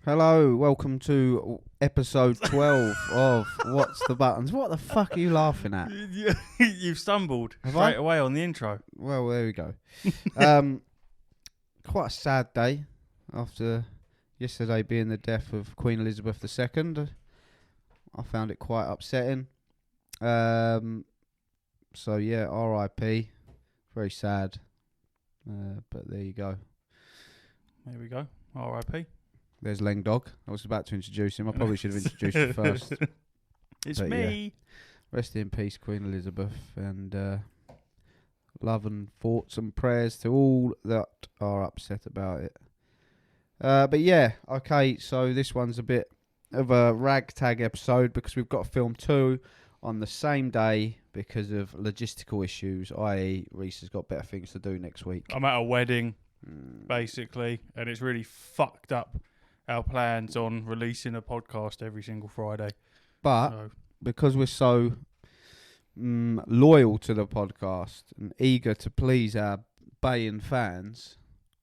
Hello, welcome to episode 12 of What's the Buttons. What the fuck are you laughing at? You've stumbled Have straight I? away on the intro. Well, there we go. Quite a sad day after yesterday being the death of Queen Elizabeth II. I found it quite upsetting. So yeah, R.I.P. Very sad. But there you go. There we go. R.I.P. There's Leng Dog. I was about to introduce him. I probably should have introduced you first. It's But me. Yeah. Rest in peace, Queen Elizabeth, and love and thoughts and prayers to all that are upset about it. But yeah, okay, so this one's a bit of a ragtag episode because we've got to film two on the same day because of logistical issues, i.e. Reese has got better things to do next week. I'm at a wedding, basically, and it's really fucked up our plans on releasing a podcast every single Friday. But because we're so loyal to the podcast and eager to please our baying fans,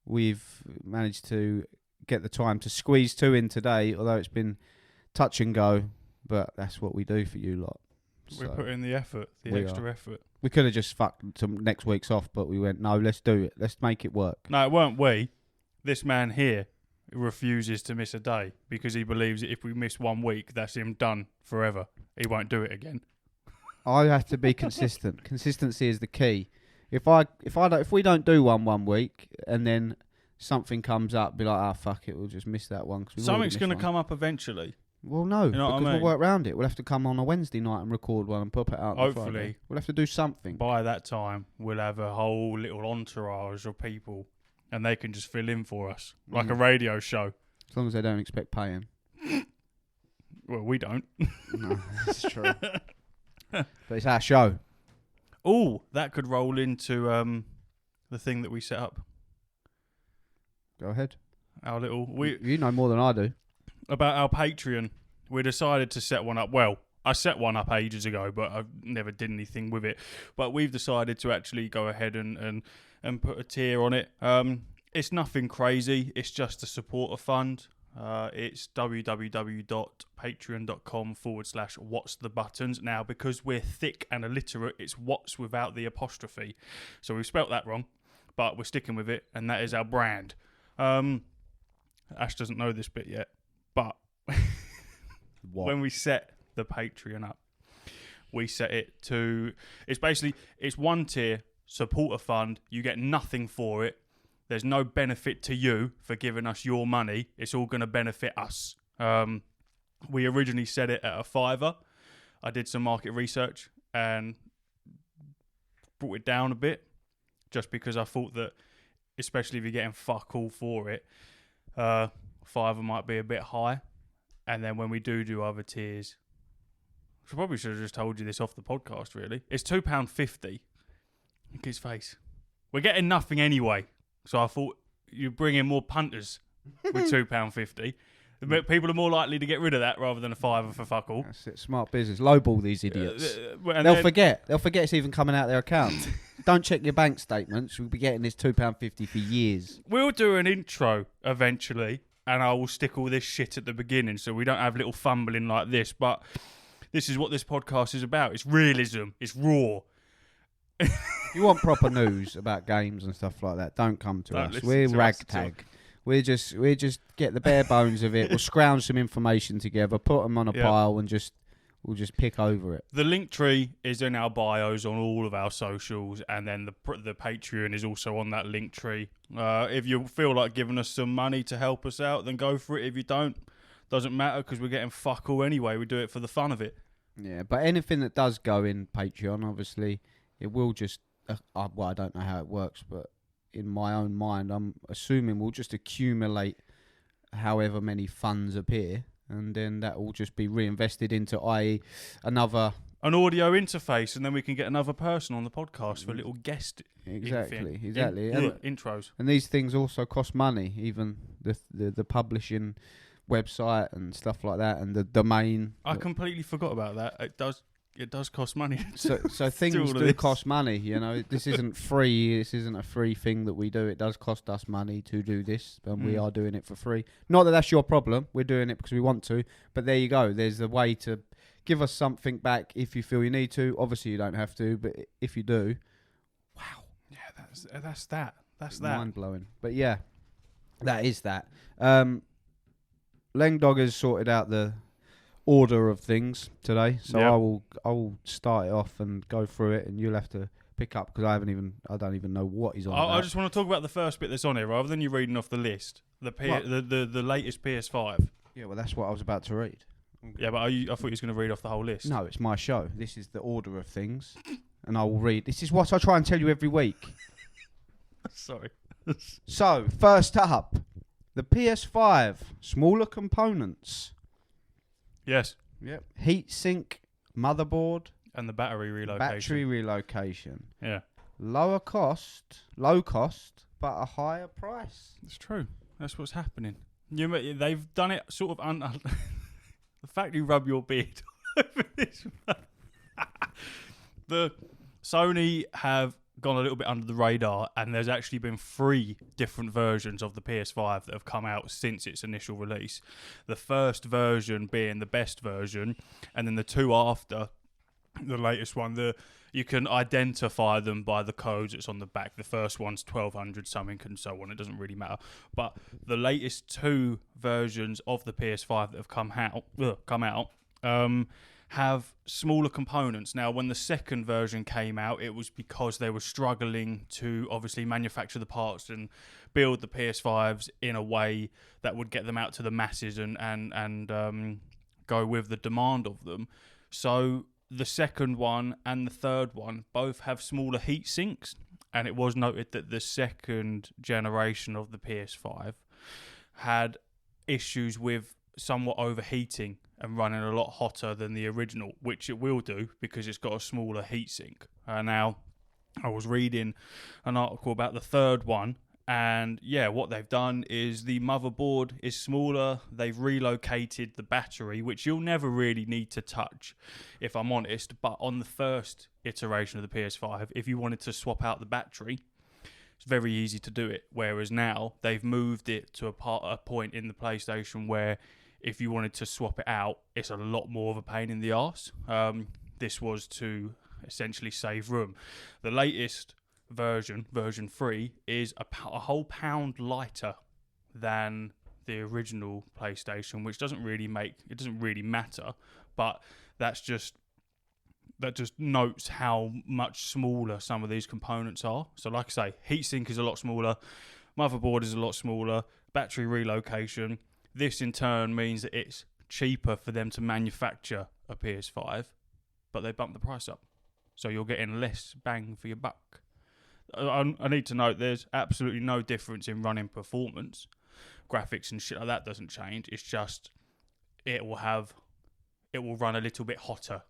we've managed to get the time to squeeze two in today, although it's been touch and go, but that's what we do for you lot. We're putting the effort, the extra effort. We could have just fucked some next week's off, but we went, no, let's do it. Let's make it work. No, it weren't we. This man here refuses to miss a day because he believes that if we miss 1 week, that's him done forever. He won't do it again. I have to be consistent. Consistency is the key. If we don't do 1 week and then something comes up, be like, fuck it, we'll just miss that one. Something's going to come up eventually. Well, no, you know because what I mean? We'll work around it. We'll have to come on a Wednesday night and record one and pop it out. Hopefully. We'll have to do something. By that time, we'll have a whole little entourage of people and they can just fill in for us, like a radio show. As long as they don't expect paying. Well, we don't. No, that's true. But it's our show. Oh, that could roll into the thing that we set up. Go ahead. Our little... You know more than I do. About our Patreon, we decided to set one up. Well, I set one up ages ago, but I never did anything with it. But we've decided to actually go ahead and put a tier on it. It's nothing crazy. It's just a supporter fund. It's www.patreon.com/whatsthebuttons. Now, because we're thick and illiterate, it's what's without the apostrophe. So we've spelt that wrong, but we're sticking with it, and that is our brand. Ash doesn't know this bit yet, but when we set the Patreon up, we set it to... It's one tier, supporter fund. You get nothing for it. There's no benefit to you for giving us your money. It's all going to benefit us. We originally set it at a $5. I did some market research and brought it down a bit just because I thought that, especially if you're getting fuck all for it, $5 might be a bit high. And then when we do other tiers, I probably should have just told you this off the podcast, really. It's £2.50. Look at his face. We're getting nothing anyway. So I thought you'd bring in more punters with £2.50. But people are more likely to get rid of that rather than a $5 for fuck all. That's it. Smart business. Lowball these idiots. They'll forget. They'll forget it's even coming out of their account. Don't check your bank statements. You'll be getting this £2.50 for years. We'll do an intro eventually, and I will stick all this shit at the beginning so we don't have little fumbling like this. But this is what this podcast is about. It's realism. It's raw. You want proper news about games and stuff like that, don't come to us. We're ragtag. We just get the bare bones of it. We'll scrounge some information together, put them on a pile, and we'll just pick over it. The link tree is in our bios on all of our socials, and then the Patreon is also on that link tree. If you feel like giving us some money to help us out, then go for it. If you don't, doesn't matter because we're getting fuck all anyway. We do it for the fun of it. Yeah, but anything that does go in Patreon, obviously, it will just... well, I don't know how it works, but in my own mind, I'm assuming we'll just accumulate however many funds appear, and then that will just be reinvested into, i.e., an audio interface, and then we can get another person on the podcast for a little guest. Exactly. Intros. And these things also cost money, even the publishing website and stuff like that, and the domain. I completely forgot about that. it does cost money. So things do cost money. You know, this isn't free. This isn't a free thing that we do. It does cost us money to do this, and we are doing it for free. Not that that's your problem. We're doing it because we want to. But there you go. There's a way to give us something back if you feel you need to. Obviously, you don't have to, but if you do, wow. Yeah, that's that. That's that. Mind blowing. But yeah, that is that. Lengdog has sorted out the order of things today, so I will start it off and go through it, and you'll have to pick up because I don't even know what he's on. I just want to talk about the first bit that's on here, rather than you reading off the list. The latest PS5. Yeah, well, that's what I was about to read. Yeah, but I thought you was going to read off the whole list. No, it's my show. This is the order of things, and I will read. This is what I try and tell you every week. Sorry. So first up, the PS5 smaller components. Yes. Yep. Heatsink, motherboard, and the battery relocation. Yeah. Low cost, but a higher price. It's true. That's what's happening. They've done it sort of the fact you rub your beard over this. The Sony have gone a little bit under the radar, and there's actually been 3 different versions of the PS5 that have come out since its initial release. The first version being the best version, and then the 2 after, the latest one, you can identify them by the codes that's on the back. The first one's 1200 something and so on. It doesn't really matter. But the latest 2 versions of the PS5 that have come out have smaller components. Now, when the second version came out, it was because they were struggling to obviously manufacture the parts and build the PS5s in a way that would get them out to the masses and go with the demand of them. So the second one and the third one both have smaller heat sinks, and it was noted that the second generation of the PS5 had issues with somewhat overheating and running a lot hotter than the original, which it will do because it's got a smaller heatsink. Now, I was reading an article about the third one, and yeah, what they've done is the motherboard is smaller. They've relocated the battery, which you'll never really need to touch, if I'm honest. But on the first iteration of the PS5, if you wanted to swap out the battery, it's very easy to do it. Whereas now they've moved it to a point in the PlayStation where if you wanted to swap it out, it's a lot more of a pain in the arse. This was to essentially save room. The latest version 3, is a whole pound lighter than the original PlayStation, which doesn't really matter, but that just notes how much smaller some of these components are. So like I say, heatsink is a lot smaller, motherboard is a lot smaller, battery relocation. This in turn means that it's cheaper for them to manufacture a PS5, but they bump the price up. So you're getting less bang for your buck. I need to note there's absolutely no difference in running performance. Graphics and shit like that doesn't change. It's just it will run a little bit hotter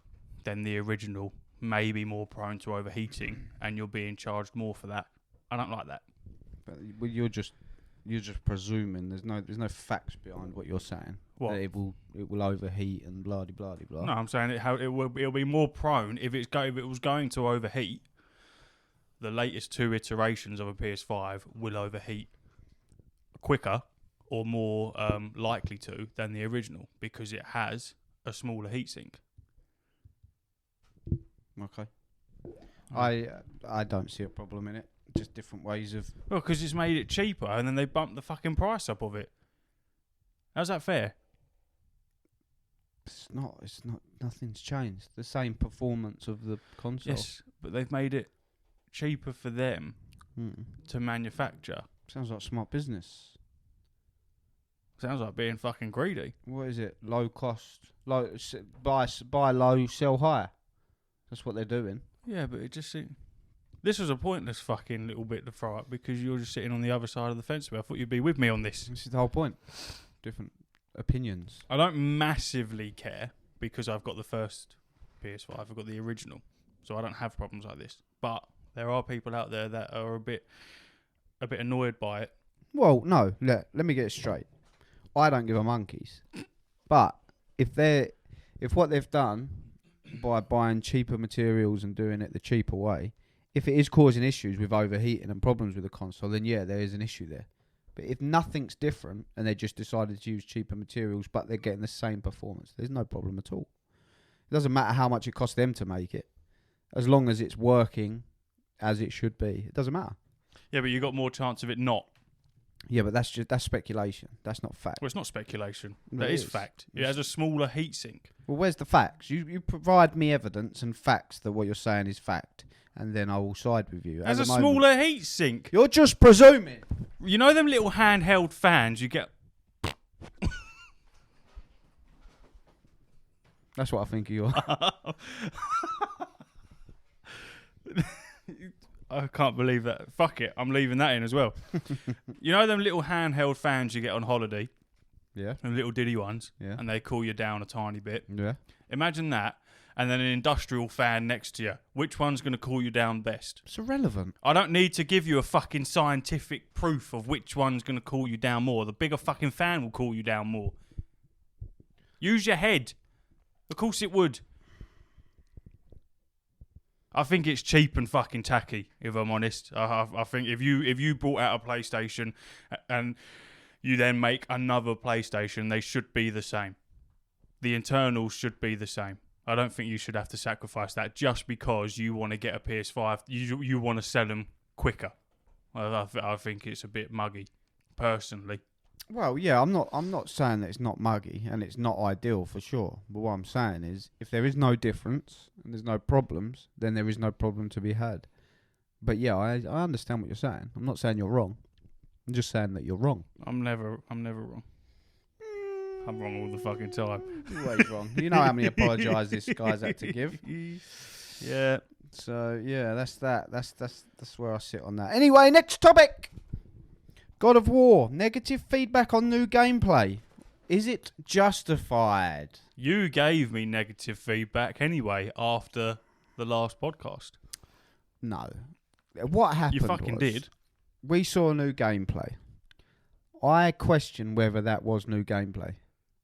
than the original, maybe more prone to overheating, and you're being charged more for that. I don't like that. But you're just presuming. There's no facts behind what you're saying. What? That it will overheat and blah de blah de blah. No, I'm saying it'll be more prone if it was going to overheat. The latest 2 iterations of a PS5 will overheat quicker or more likely to than the original because it has a smaller heatsink. Okay. I don't see a problem in it. Just different ways of... Well, because it's made it cheaper and then they bumped the fucking price up of it. How's that fair? It's not. Nothing's changed. The same performance of the console. Yes, but they've made it cheaper for them to manufacture. Sounds like smart business. Sounds like being fucking greedy. What is it? Low cost, buy low, sell high. That's what they're doing. Yeah, but it just seemed... This was a pointless fucking little bit to throw up because you're just sitting on the other side of the fence. I thought you'd be with me on this. This is the whole point. Different opinions. I don't massively care because I've got the first PS5. I've got the original, so I don't have problems like this. But there are people out there that are a bit annoyed by it. Well, no. Let me get it straight. I don't give a monkeys. But if what they've done by buying cheaper materials and doing it the cheaper way, if it is causing issues with overheating and problems with the console, then yeah, there is an issue there. But if nothing's different and they just decided to use cheaper materials but they're getting the same performance, there's no problem at all. It doesn't matter how much it costs them to make it. As long as it's working as it should be, it doesn't matter. Yeah, but you got more chance of it not. Yeah, but that's speculation. That's not fact. Well, it's not speculation. No, That it is is. fact. It has a smaller heatsink. Well, where's the facts? You provide me evidence and facts that what you're saying is fact, and then I will side with you. It has a moment, smaller heatsink. You're just presuming. You know them little handheld fans you get? That's what I think of you. I can't believe that. Fuck it. I'm leaving that in as well. You know them little handheld fans you get on holiday? Yeah. The little diddy ones? Yeah. And they cool you down a tiny bit. Yeah. Imagine that, and then an industrial fan next to you. Which one's going to cool you down best? It's irrelevant. I don't need to give you a fucking scientific proof of which one's going to cool you down more. The bigger fucking fan will cool you down more. Use your head. Of course it would. I think it's cheap and fucking tacky, if I'm honest. I think if you brought out a PlayStation and you then make another PlayStation, they should be the same. The internals should be the same. I don't think you should have to sacrifice that just because you want to get a PS5. You want to sell them quicker. I think it's a bit muggy, personally. Well, yeah, I'm not saying that it's not muggy and it's not ideal for sure. But what I'm saying is, if there is no difference and there's no problems, then there is no problem to be had. But yeah, I understand what you're saying. I'm not saying you're wrong. I'm just saying that you're wrong. I'm never wrong. I'm wrong all the fucking time. You're always wrong. You know how many apologies this guy's had to give. Yeah. So yeah, that's that. That's where I sit on that. Anyway, next topic. God of War. Negative feedback on new gameplay. Is it justified? You gave me negative feedback anyway after the last podcast. No. What happened? You fucking did. We saw new gameplay. I question whether that was new gameplay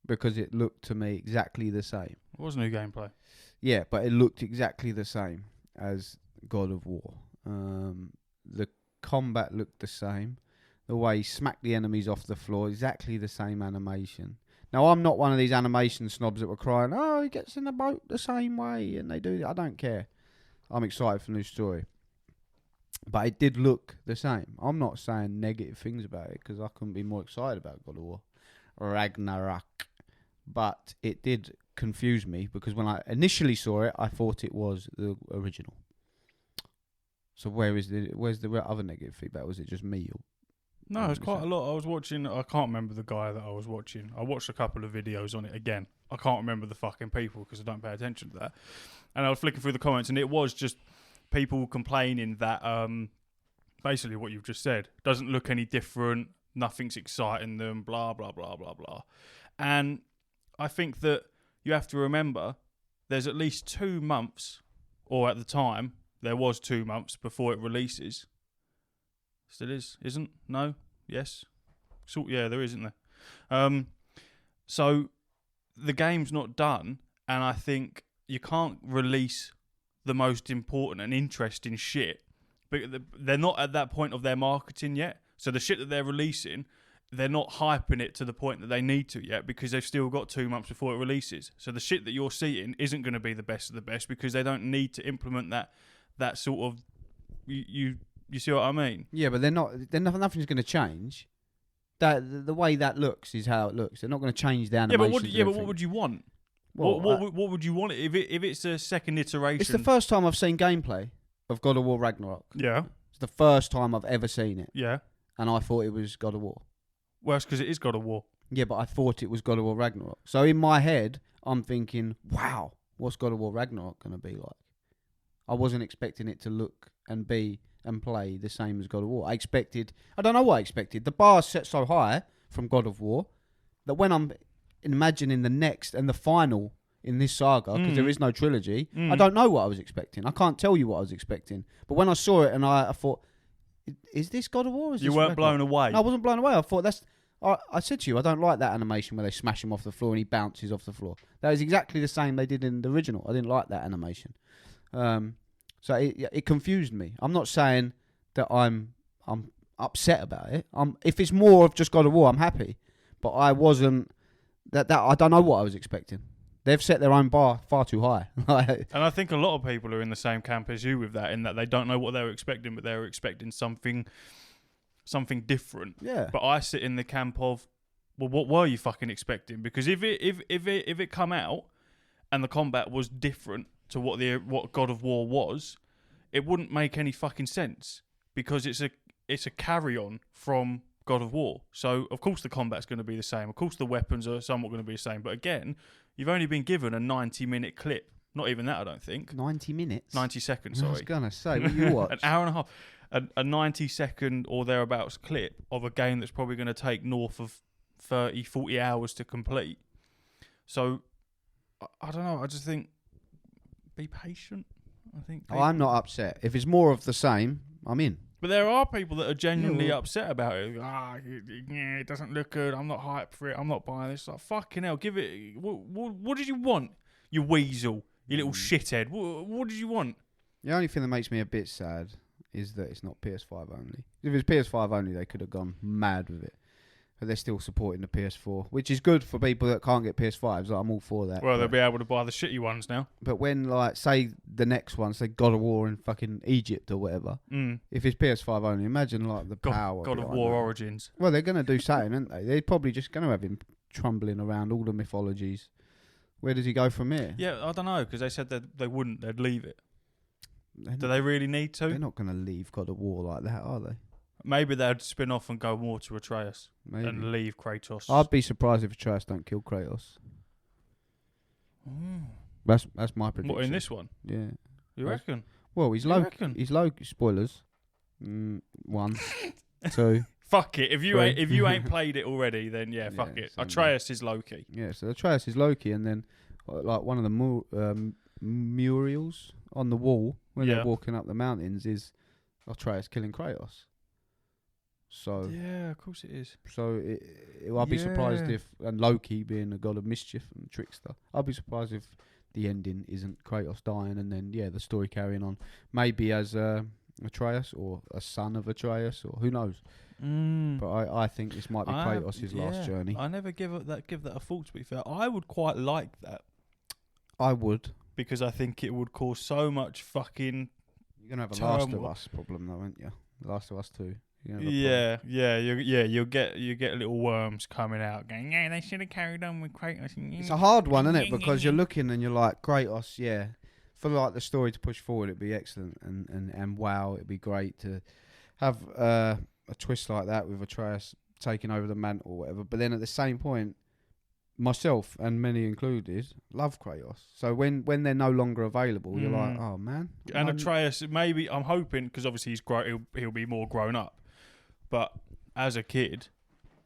because it looked to me exactly the same. It was new gameplay. Yeah, but it looked exactly the same as God of War. The combat looked the same. The way he smacked the enemies off the floor, exactly the same animation. Now, I'm not one of these animation snobs that were crying, oh, he gets in the boat the same way, and they do it. I don't care. I'm excited for the new story. But it did look the same. I'm not saying negative things about it, because I couldn't be more excited about God of War Ragnarok. But it did confuse me, because when I initially saw it, I thought it was the original. So where's the other negative feedback? Was it just me? No, it's quite a lot. I was watching. I can't remember the guy that I was watching. I watched a couple of videos on it again. I can't remember the fucking people because I don't pay attention to that. And I was flicking through the comments, and it was just people complaining that basically what you've just said doesn't look any different. Nothing's exciting them. Blah blah blah blah blah. And I think that you have to remember there's at least 2 months, or at the time there was 2 months before it releases. Still is, isn't? No? Yes? Yeah, there is, isn't there? So the game's not done, and I think you can't release the most important and interesting shit, but they're not at that point of their marketing yet. So the shit that they're releasing, they're not hyping it to the point that they need to yet, because they've still got 2 months before it releases. So the shit that you're seeing isn't going to be the best of the best, because they don't need to implement that sort of... You see what I mean? Yeah, but nothing's going to change. That the way that looks is how it looks. They're not going to change the animation. But what would you want? What would you want if it's a second iteration? It's the first time I've seen gameplay of God of War Ragnarok. Yeah. It's the first time I've ever seen it. Yeah. And I thought it was God of War. Well, it's because it is God of War. Yeah, but I thought it was God of War Ragnarok. So in my head, I'm thinking, wow, what's God of War Ragnarok going to be like? I wasn't expecting it to look and be and play the same as God of War. I don't know what I expected. The bar's set so high from God of War that when I'm imagining the next and the final in this saga, because there is no trilogy, I don't know what I was expecting. I can't tell you what I was expecting. But when I saw it and I thought, is this God of War? Or is you this weren't Ragnarok? blown away? No, I wasn't blown away. I thought I said to you, I don't like that animation where they smash him off the floor and he bounces off the floor. That is exactly the same they did in the original. I didn't like that animation. So it confused me. I'm not saying that I'm upset about it. If it's more of just God of War, I'm happy. But I wasn't. That I don't know what I was expecting. They've set their own bar far too high. And I think a lot of people are in the same camp as you with that, in that they don't know what they were expecting, but they were expecting something different. Yeah. But I sit in the camp of, well, what were you fucking expecting? Because if it come out and the combat was different to what God of War was, it wouldn't make any fucking sense, because it's a carry on from God of War. So of course the combat's going to be the same. Of course the weapons are somewhat going to be the same. But again, you've only been given a 90-minute clip. Not even that, I don't think. 90 minutes? 90 seconds, sorry. I was going to say, what you watch? An hour and a half. A 90-second or thereabouts clip of a game that's probably going to take north of 30, 40 hours to complete. So, I don't know. I just think, be patient. I think. I'm not upset. If it's more of the same, I'm in. But there are people that are genuinely upset about it. It doesn't look good. I'm not hyped for it. I'm not buying this. Like, fucking hell, give it. What did you want? You weasel. You little shithead. What did you want? The only thing that makes me a bit sad is that it's not PS5 only. If it was PS5 only, they could have gone mad with it. But they're still supporting the PS4, which is good for people that can't get PS5s. Like, I'm all for that. Well, they'll be able to buy the shitty ones now. But when, like, say the next one, say God of War in fucking Egypt or whatever, if it's PS5 only, imagine, like, the power. God of War Origins. Well, they're going to do something, aren't they? They're probably just going to have him trumbling around all the mythologies. Where does he go from here? Yeah, I don't know, because they said that they wouldn't. They'd leave it. Do they really need to? They're not going to leave God of War like that, are they? Maybe they'd spin off and go more to Atreus. Maybe. And leave Kratos. I'd be surprised if Atreus don't kill Kratos. That's my prediction. What, in this one? Yeah. You reckon? Well, he's Loki. He's Loki. Spoilers. 1, 2. Fuck it. If you 3. ain't played it already, then fuck it. Atreus is Loki. Yeah, so Atreus is Loki, and then like one of the murals on the wall when they're walking up the mountains is Atreus killing Kratos. So yeah, of course it is. So I'd be surprised if, and Loki being a god of mischief and trickster, I'd be surprised if the ending isn't Kratos dying and then the story carrying on, maybe as Atreus or a son of Atreus, or who knows. But I think this might be Kratos' last journey. I never give that a thought, to be fair. I would quite like that. I would, because I think it would cause so much fucking. You're gonna have a Last of Us problem, though, aren't you? Last of Us 2. You'll get little worms coming out going, they should have carried on with Kratos. It's a hard one, isn't it? Because you're looking and you're like, Kratos, for like the story to push forward, it'd be excellent, and wow, it'd be great to have a twist like that with Atreus taking over the mantle or whatever. But then at the same point, myself and many included love Kratos. So when they're no longer available, you're like, oh man. And Atreus, maybe I'm hoping, because obviously he'll be more grown up. But as a kid,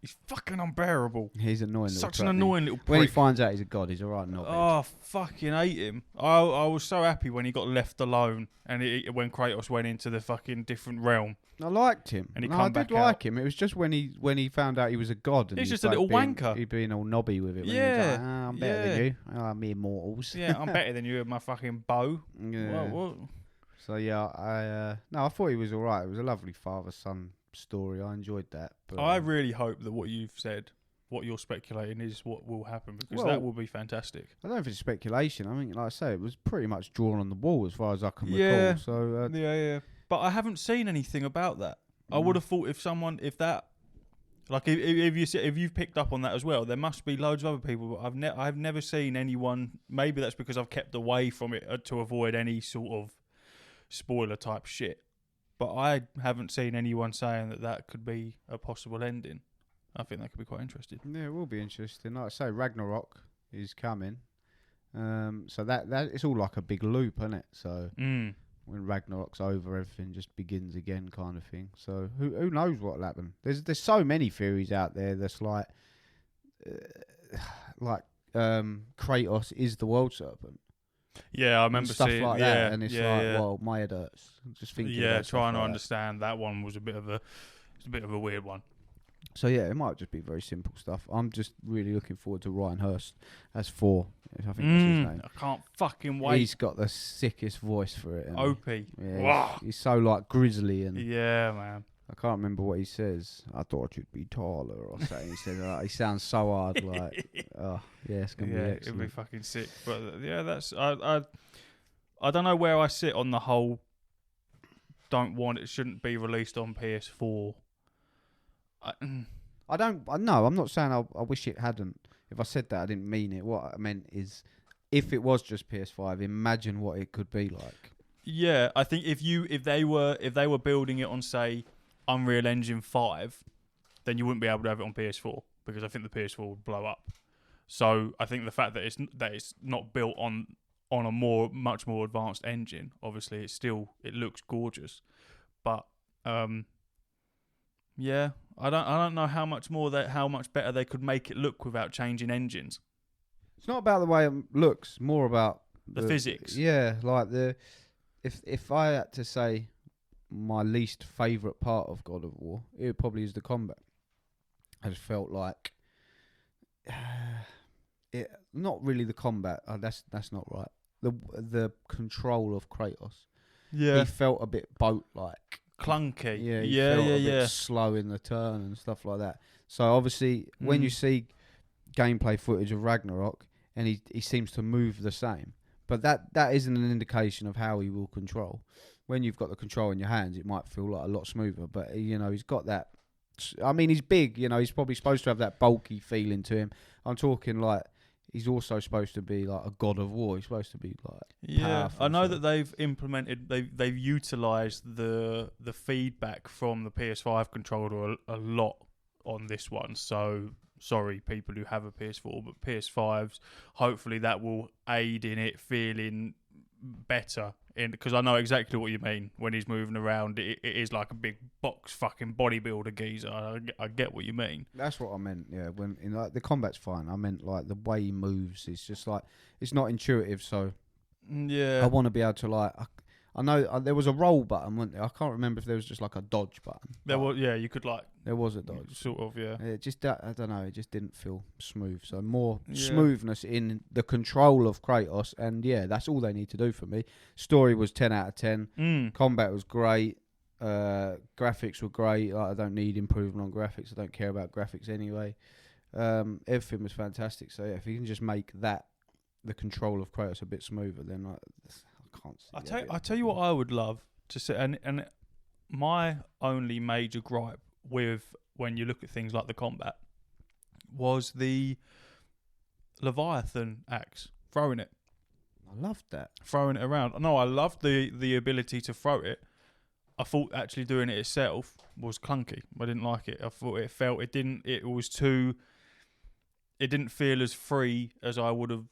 he's fucking unbearable. He's annoying. Such an annoying little prick. When he finds out he's a god, he's alright. Oh, fucking hate him. I was so happy when he got left alone, and when Kratos went into the fucking different realm. I liked him. And I did like him. It was just when he found out he was a god. And he's just a little wanker. He'd been all knobby with it. When he was like, I'm better than you. I'm mere mortals. Yeah, I'm better than you with my fucking bow. Yeah. What? So I thought he was alright. It was a lovely father-son story. I enjoyed that. But I really hope that what you've said, what you're speculating, is what will happen, because that will be fantastic. I don't know if it's speculation. I mean, like I say, it was pretty much drawn on the wall as far as I can recall. So but I haven't seen anything about that. I would have thought if you've picked up on that as well, there must be loads of other people. But I've never seen anyone. Maybe that's because I've kept away from it to avoid any sort of spoiler type shit. But I haven't seen anyone saying that could be a possible ending. I think that could be quite interesting. Yeah, it will be interesting. Like I say, Ragnarok is coming. So that it's all like a big loop, isn't it? So when Ragnarok's over, everything just begins again, kind of thing. So who knows what'll happen? There's so many theories out there that's like Kratos is the world serpent. Yeah, I remember stuff seeing like that, and it's well, my head hurts just thinking. Yeah, trying to understand that one was a bit of a weird one. So yeah, it might just be very simple stuff. I'm just really looking forward to Ryan Hurst as 4. I think that's his name. I can't fucking wait. He's got the sickest voice for it. Opie. Yeah, Wow. he's so like grizzly and Yeah, man. I can't remember what he says. I thought you'd be taller or something. He said he sounds so hard. Like, oh yeah, it's gonna be excellent. It'll be fucking sick. But yeah, that's I don't know where I sit on the whole. Don't want it. Shouldn't be released on PS4. I don't. No, I'm not saying I wish it hadn't. If I said that, I didn't mean it. What I meant is, if it was just PS5, imagine what it could be like. Yeah, I think if they were building it on, say, Unreal Engine 5, then you wouldn't be able to have it on PS4 because I think the PS4 would blow up. So I think the fact that it's not built on a much more advanced engine, obviously it looks gorgeous, but yeah, I don't know how much better they could make it look without changing engines. It's not about the way it looks, more about the physics. Yeah, like if I had to say my least favourite part of God of War, it probably is the combat. I just felt like it, not really the combat. That's not right. The control of Kratos. Yeah, he felt a bit boat-like, clunky. Yeah, he felt a bit slow in the turn and stuff like that. So obviously, when you see gameplay footage of Ragnarok, and he seems to move the same, but that isn't an indication of how he will control. When you've got the control in your hands, it might feel like a lot smoother. But he's got that. I mean, he's big. He's probably supposed to have that bulky feeling to him. I'm talking like he's also supposed to be like a God of War. He's supposed to be like powerful. I know that they've utilised the feedback from the PS5 controller a lot on this one. So sorry, people who have a PS4, but PS5s, hopefully that will aid in it feeling better. Because I know exactly what you mean when he's moving around. It is like a big box fucking bodybuilder geezer. I get what you mean. That's what I meant. Yeah, when the combat's fine. I meant like the way he moves. It's just like it's not intuitive. So yeah, I want to be able to like. I know there was a roll button, wasn't there? I can't remember if there was just like a dodge button. There was. Yeah, you could like. There was a dodge. Sort of. Yeah. It just I don't know. It just didn't feel smooth. So more smoothness in the control of Kratos, and yeah, that's all they need to do for me. Story was 10 out of 10. Combat was great. Graphics were great. Like, I don't need improvement on graphics. I don't care about graphics anyway. Everything was fantastic. So yeah, if you can just make the control of Kratos a bit smoother, then I can't see. I tell you what, I would love to see, and my only major gripe with when you look at things like the combat was the Leviathan axe, throwing it. I loved that. Throwing it around. No, I loved the ability to throw it. I thought actually doing it itself was clunky. I didn't like it. I thought it didn't feel as free as I would have.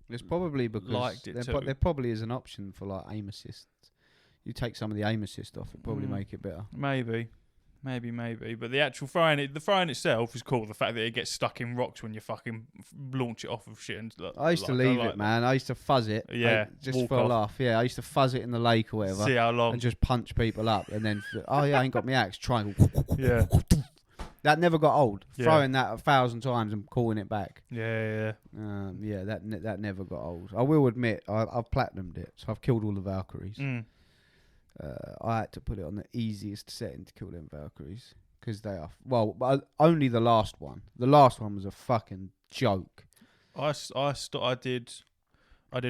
It's probably because liked it there probably is an option for like aim assist. You take some of the aim assist off, it probably make it better. Maybe. But the actual throwing itself is cool. The fact that it gets stuck in rocks when you fucking launch it off of shit. And I used to leave it, man. I used to fuzz it. Yeah, just for a laugh. Yeah, I used to fuzz it in the lake or whatever. See how long. And just punch people up, and then I ain't got my axe. Triangle. Yeah. That never got old. Yeah. Throwing that 1,000 times and calling it back. Yeah. That never got old. I will admit, I've platinumed it, so I've killed all the Valkyries. I had to put it on the easiest setting to kill them Valkyries because they are only the last one. The last one was a fucking joke. I did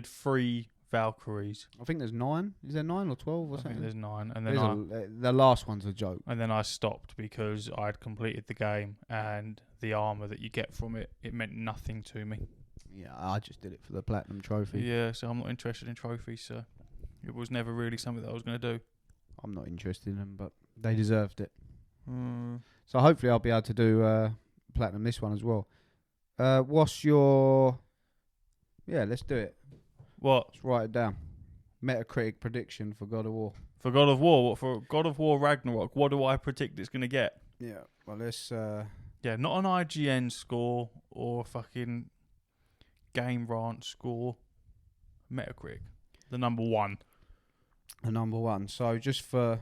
3 Valkyries. I think there's 9. Is there 9 or 12 or something? I think there's 9, and then the last one's a joke. And then I stopped because I'd completed the game, and the armor that you get from it meant nothing to me. Yeah, I just did it for the platinum trophy. Yeah, so I'm not interested in trophies, so it was never really something that I was going to do. I'm not interested in them, but they deserved it. So hopefully I'll be able to do platinum this one as well. What's your... Yeah, let's do it. What? Let's write it down. Metacritic prediction for God of War. For God of War? What, for God of War Ragnarok? What do I predict it's going to get? Yeah, well, let's... Yeah, not an IGN score or a fucking Game Ranch score. Metacritic. The number 1. The number 1. So just for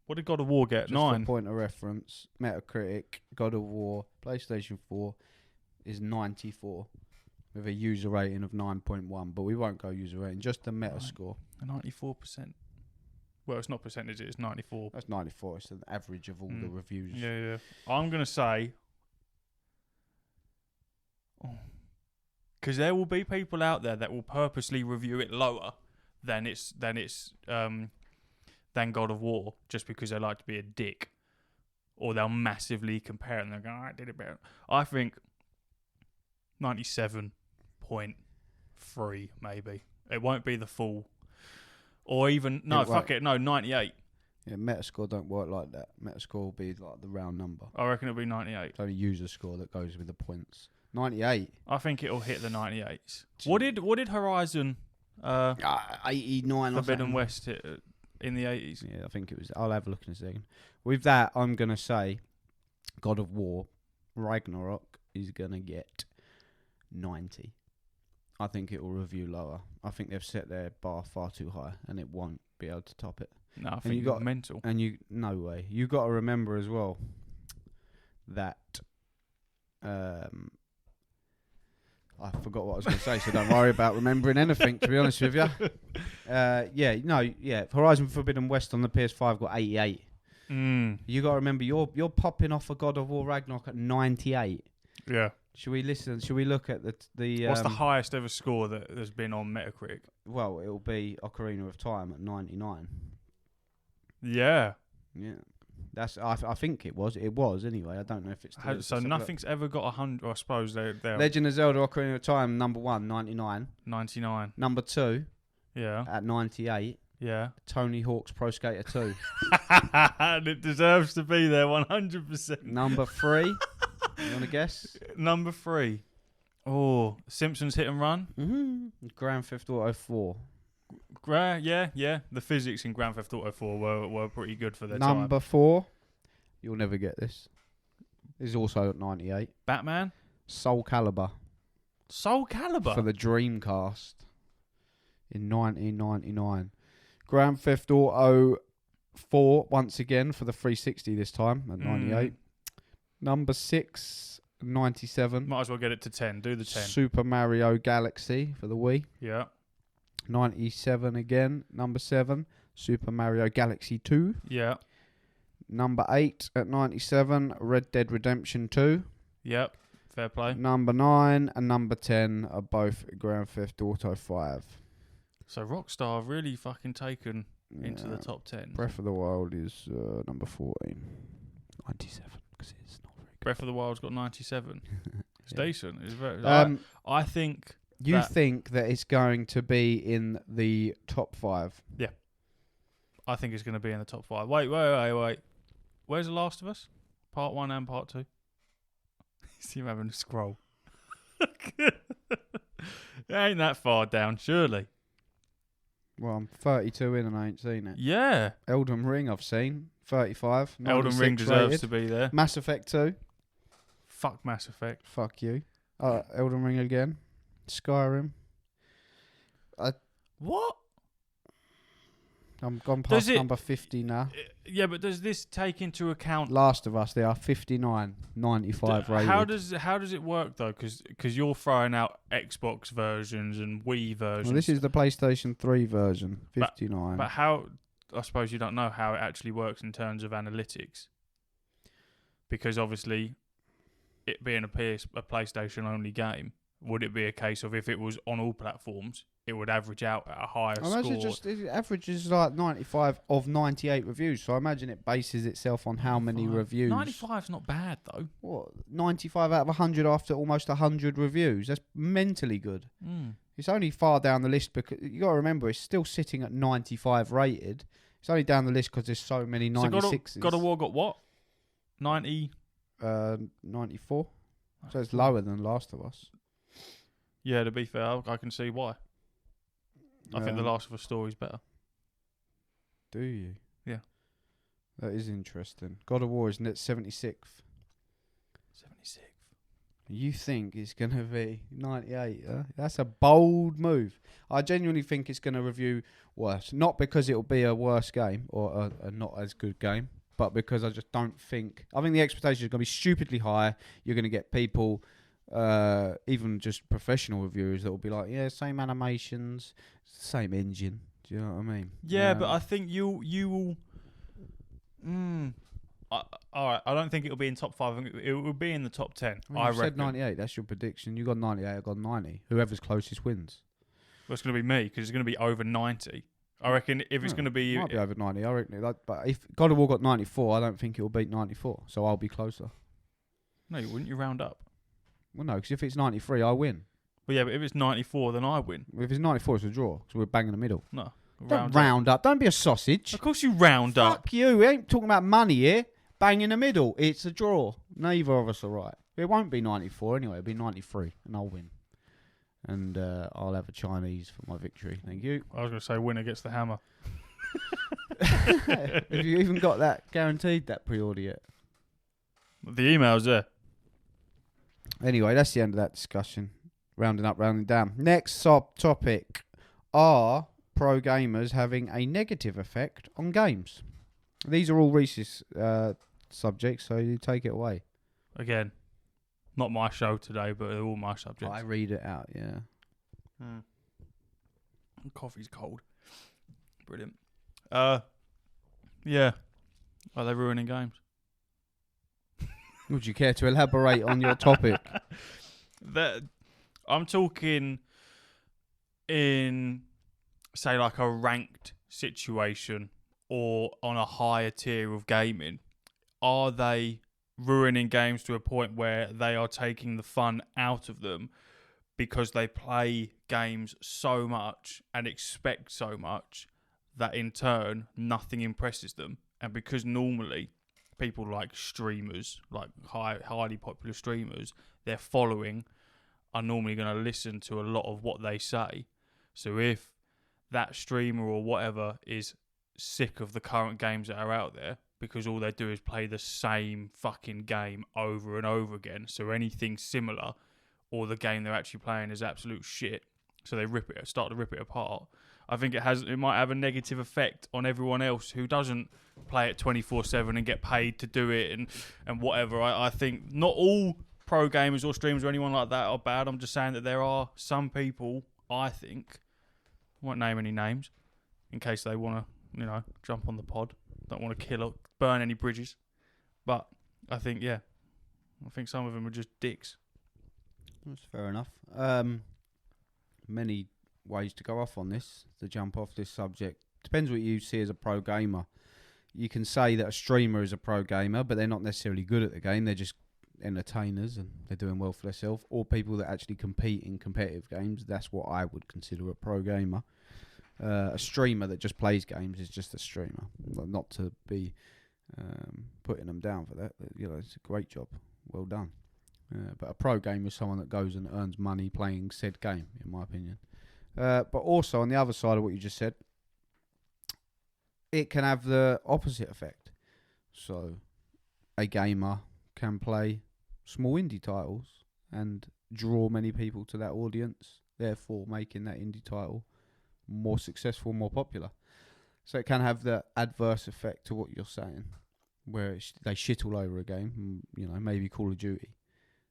What did God of War get? Just 9. for point of reference, Metacritic, God of War, PlayStation 4 is 94 with a user rating of 9.1. But we won't go user rating, just the meta score. 94%. Well, it's not percentage, it's 94. That's 94. It's an average of all the reviews. Yeah. I'm going to say... Because there will be people out there that will purposely review it lower than God of War, just because they like to be a dick, or they'll massively compare it and they'll go, "I did it better." I think 97.3 maybe. It won't be the full, or even 98. Yeah, Metascore don't work like that. Metascore will be like the round number. I reckon it'll be 98. It's only user score that goes with the points. 98. I think it'll hit the 98s. What did Horizon 89 or Forbidden something. West hit in the 80s? Yeah, I think it was. I'll have a look in a second. With that, I'm going to say God of War Ragnarok is going to get 90. I think it will review lower. I think they've set their bar far too high and it won't be able to top it. No, I think it's mental. And no way. You got to remember as well that I forgot what I was going to say, so don't worry about remembering anything, to be honest with you. Horizon Forbidden West on the PS5 got 88. You got to remember, you're popping off a God of War Ragnarok at 98. Yeah. Should we listen? Should we look at the What's the highest ever score that has been on Metacritic? Well, it'll be Ocarina of Time at 99. Yeah. Yeah. That's. I think it was. It was anyway. I don't know if it's. So nothing's ever got 100. I suppose they're Legend of Zelda: Ocarina of Time, number 1, 99. 99. Number 2, Yeah. at 98. Yeah. Tony Hawk's Pro Skater 2. And it deserves to be there 100%. Number 3. You want to guess? Number 3. Oh, Simpsons Hit and Run. Grand Theft Auto 4. Yeah. The physics in Grand Theft Auto 4 were pretty good for their time. Number 4. You'll never get this. Is also at 98. Batman. Soul Calibur. Soul Calibur? For the Dreamcast. In 1999. Grand Theft Auto 4, once again, for the 360 this time, at 98. Number 6, 97. Might as well get it to 10. Do the 10. Super Mario Galaxy for the Wii. Yeah. 97 again. Number 7, Super Mario Galaxy 2. Yeah. Number 8 at 97, Red Dead Redemption 2. Yep. Fair play. Number 9 and number 10 are both Grand Theft Auto 5. So Rockstar have really fucking taken into the top 10. Breath of the Wild is number 14. 97, because it's not very good. Breath of the Wild's got 97. It's decent. It's very. I think. You think that it's going to be in the top 5? Yeah. I think it's going to be in the top 5. Wait. Where's The Last of Us? Part 1 and Part 2? See him having a scroll. It ain't that far down, surely. Well, I'm 32 in and I ain't seen it. Yeah. Elden Ring I've seen. 35. Elden Ring deserves to be there. Mass Effect 2. Fuck Mass Effect. Fuck you. Elden Ring again. Skyrim. What? I'm gone past number 50 now. Yeah, but does this take into account... Last of Us, they are 59, 95 rated. How does it work, though? Because you're throwing out Xbox versions and Wii versions. Well, this is the PlayStation 3 version, 59. But how... I suppose you don't know how it actually works in terms of analytics. Because obviously, it being a PlayStation-only game, would it be a case of if it was on all platforms, it would average out at a higher score? It averages like 95 of 98 reviews, so I imagine it bases itself on how many reviews. 95's not bad, though. What? 95 out of 100 after almost 100 reviews? That's mentally good. It's only far down the list because you got to remember it's still sitting at 95 rated. It's only down the list because there's so many 96s. So God of War got what? 90? 94. So it's lower than Last of Us. Yeah, to be fair, I can see why. I think The Last of Us story's better. Do you? Yeah. That is interesting. God of War is net 76th. 76th. You think it's going to be 98? That's a bold move. I genuinely think it's going to review worse. Not because it'll be a worse game or a not as good game, but because I just don't think... I think the expectation is going to be stupidly high. You're going to get people, even just professional reviewers, that will be like, yeah, same animations, same engine. Do you know what I mean? Yeah, but I think you will... all right, I don't think it'll be in top 5. I think it will be in the top 10. I you said reckon. 98. That's your prediction. You got 98. I got 90. Whoever's closest wins. Well, it's going to be me because it's going to be over 90. I reckon if it's going to be... It might be over 90. I reckon. But if God of War got 94, I don't think it will beat 94. So I'll be closer. No, you wouldn't. You round up. Well, no, because if it's 93, I win. Well, yeah, but if it's 94, then I win. If it's 94, it's a draw. So we're bang in the middle. No. Don't round up. Don't be a sausage. Of course you round up. Fuck you. We ain't talking about money here. Bang in the middle. It's a draw. Neither of us are right. It won't be 94 anyway. It'll be 93, and I'll win. And I'll have a Chinese for my victory. Thank you. I was going to say winner gets the hammer. Have you even got that guaranteed, that pre-order yet? The email's there. Anyway, that's the end of that discussion. Rounding up, rounding down. Next topic. Are pro gamers having a negative effect on games? These are all Reese's subjects, so you take it away. Again, not my show today, but they're all my subjects. I read it out, yeah. Coffee's cold. Brilliant. Yeah. Are they ruining games? Would you care to elaborate on your topic? I'm talking in, say, like a ranked situation or on a higher tier of gaming. Are they ruining games to a point where they are taking the fun out of them because they play games so much and expect so much that in turn nothing impresses them? And because normally people like streamers, like highly popular streamers, their following are normally going to listen to a lot of what they say. So if that streamer or whatever is sick of the current games that are out there because all they do is play the same fucking game over and over again, so anything similar or the game they're actually playing is absolute shit, so they start to rip it apart, I think it might have a negative effect on everyone else who doesn't play it 24/7 and get paid to do it and whatever. I think not all pro gamers or streamers or anyone like that are bad. I'm just saying that there are some people, I think, I won't name any names in case they want to, jump on the pod. Don't want to kill or burn any bridges. But I think, I think some of them are just dicks. That's fair enough. Many ways to go off on this, to jump off this subject. Depends what you see as a pro gamer. You can say that a streamer is a pro gamer, but they're not necessarily good at the game. They're just entertainers and they're doing well for themselves. Or people that actually compete in competitive games. That's what I would consider a pro gamer. A streamer that just plays games is just a streamer. Not to be putting them down for that. It's a great job. Well done. But a pro gamer is someone that goes and earns money playing said game, in my opinion. But also, on the other side of what you just said, it can have the opposite effect. So, a gamer can play small indie titles and draw many people to that audience, therefore making that indie title more successful, more popular. So it can have the adverse effect to what you're saying, where they shit all over a game, maybe Call of Duty.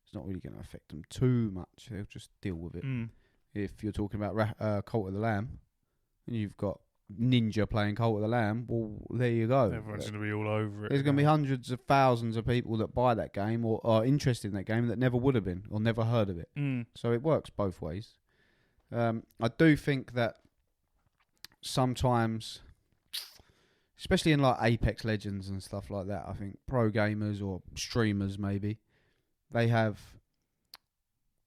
It's not really going to affect them too much. They'll just deal with it. If you're talking about Cult of the Lamb, and you've got Ninja playing Cult of the Lamb, well, there you go. Everyone's going to be all over it. There's going to be hundreds of thousands of people that buy that game or are interested in that game that never would have been or never heard of it. So it works both ways. I do think that sometimes, especially in like Apex Legends and stuff like that, I think pro gamers or streamers maybe, they have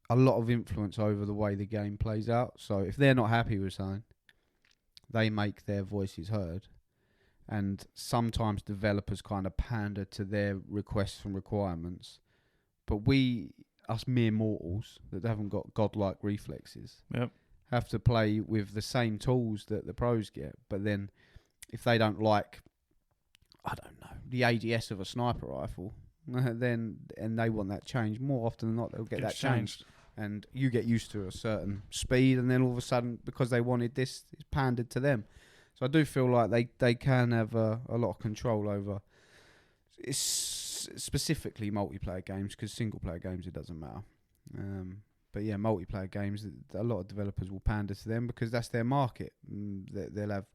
a lot of influence over the way the game plays out. So if they're not happy with something, they make their voices heard. And sometimes developers kind of pander to their requests and requirements. But us mere mortals that haven't got godlike reflexes, have to play with the same tools that the pros get. But then if they don't like, I don't know, the ADS of a sniper rifle, then and they want that change, more often than not, they'll get that changed. And you get used to a certain speed, and then all of a sudden, because they wanted this, it's pandered to them. So I do feel like they can have a lot of control over specifically multiplayer games, because single player games, it doesn't matter. But yeah, multiplayer games, a lot of developers will pander to them because that's their market. They'll have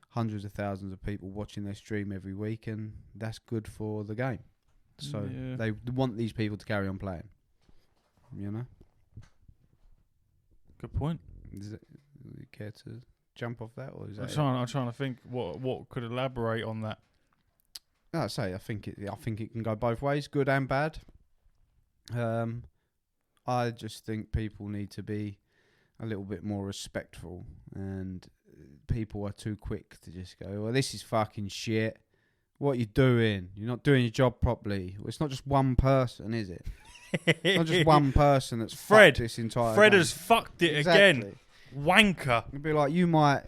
hundreds of thousands of people watching their stream every week, and that's good for the game. So they want these people to carry on playing. You know? Good point. Do you care to jump off that, or is that? I'm trying to think what could elaborate on that. I think it can go both ways, good and bad. I just think people need to be a little bit more respectful, and people are too quick to just go, "Well, this is fucking shit. What are you doing? You're not doing your job properly." Well, it's not just one person, is it? It's not just one person that's fucked this entire Fred game. Has fucked it again. Wanker. It'd be like, you might,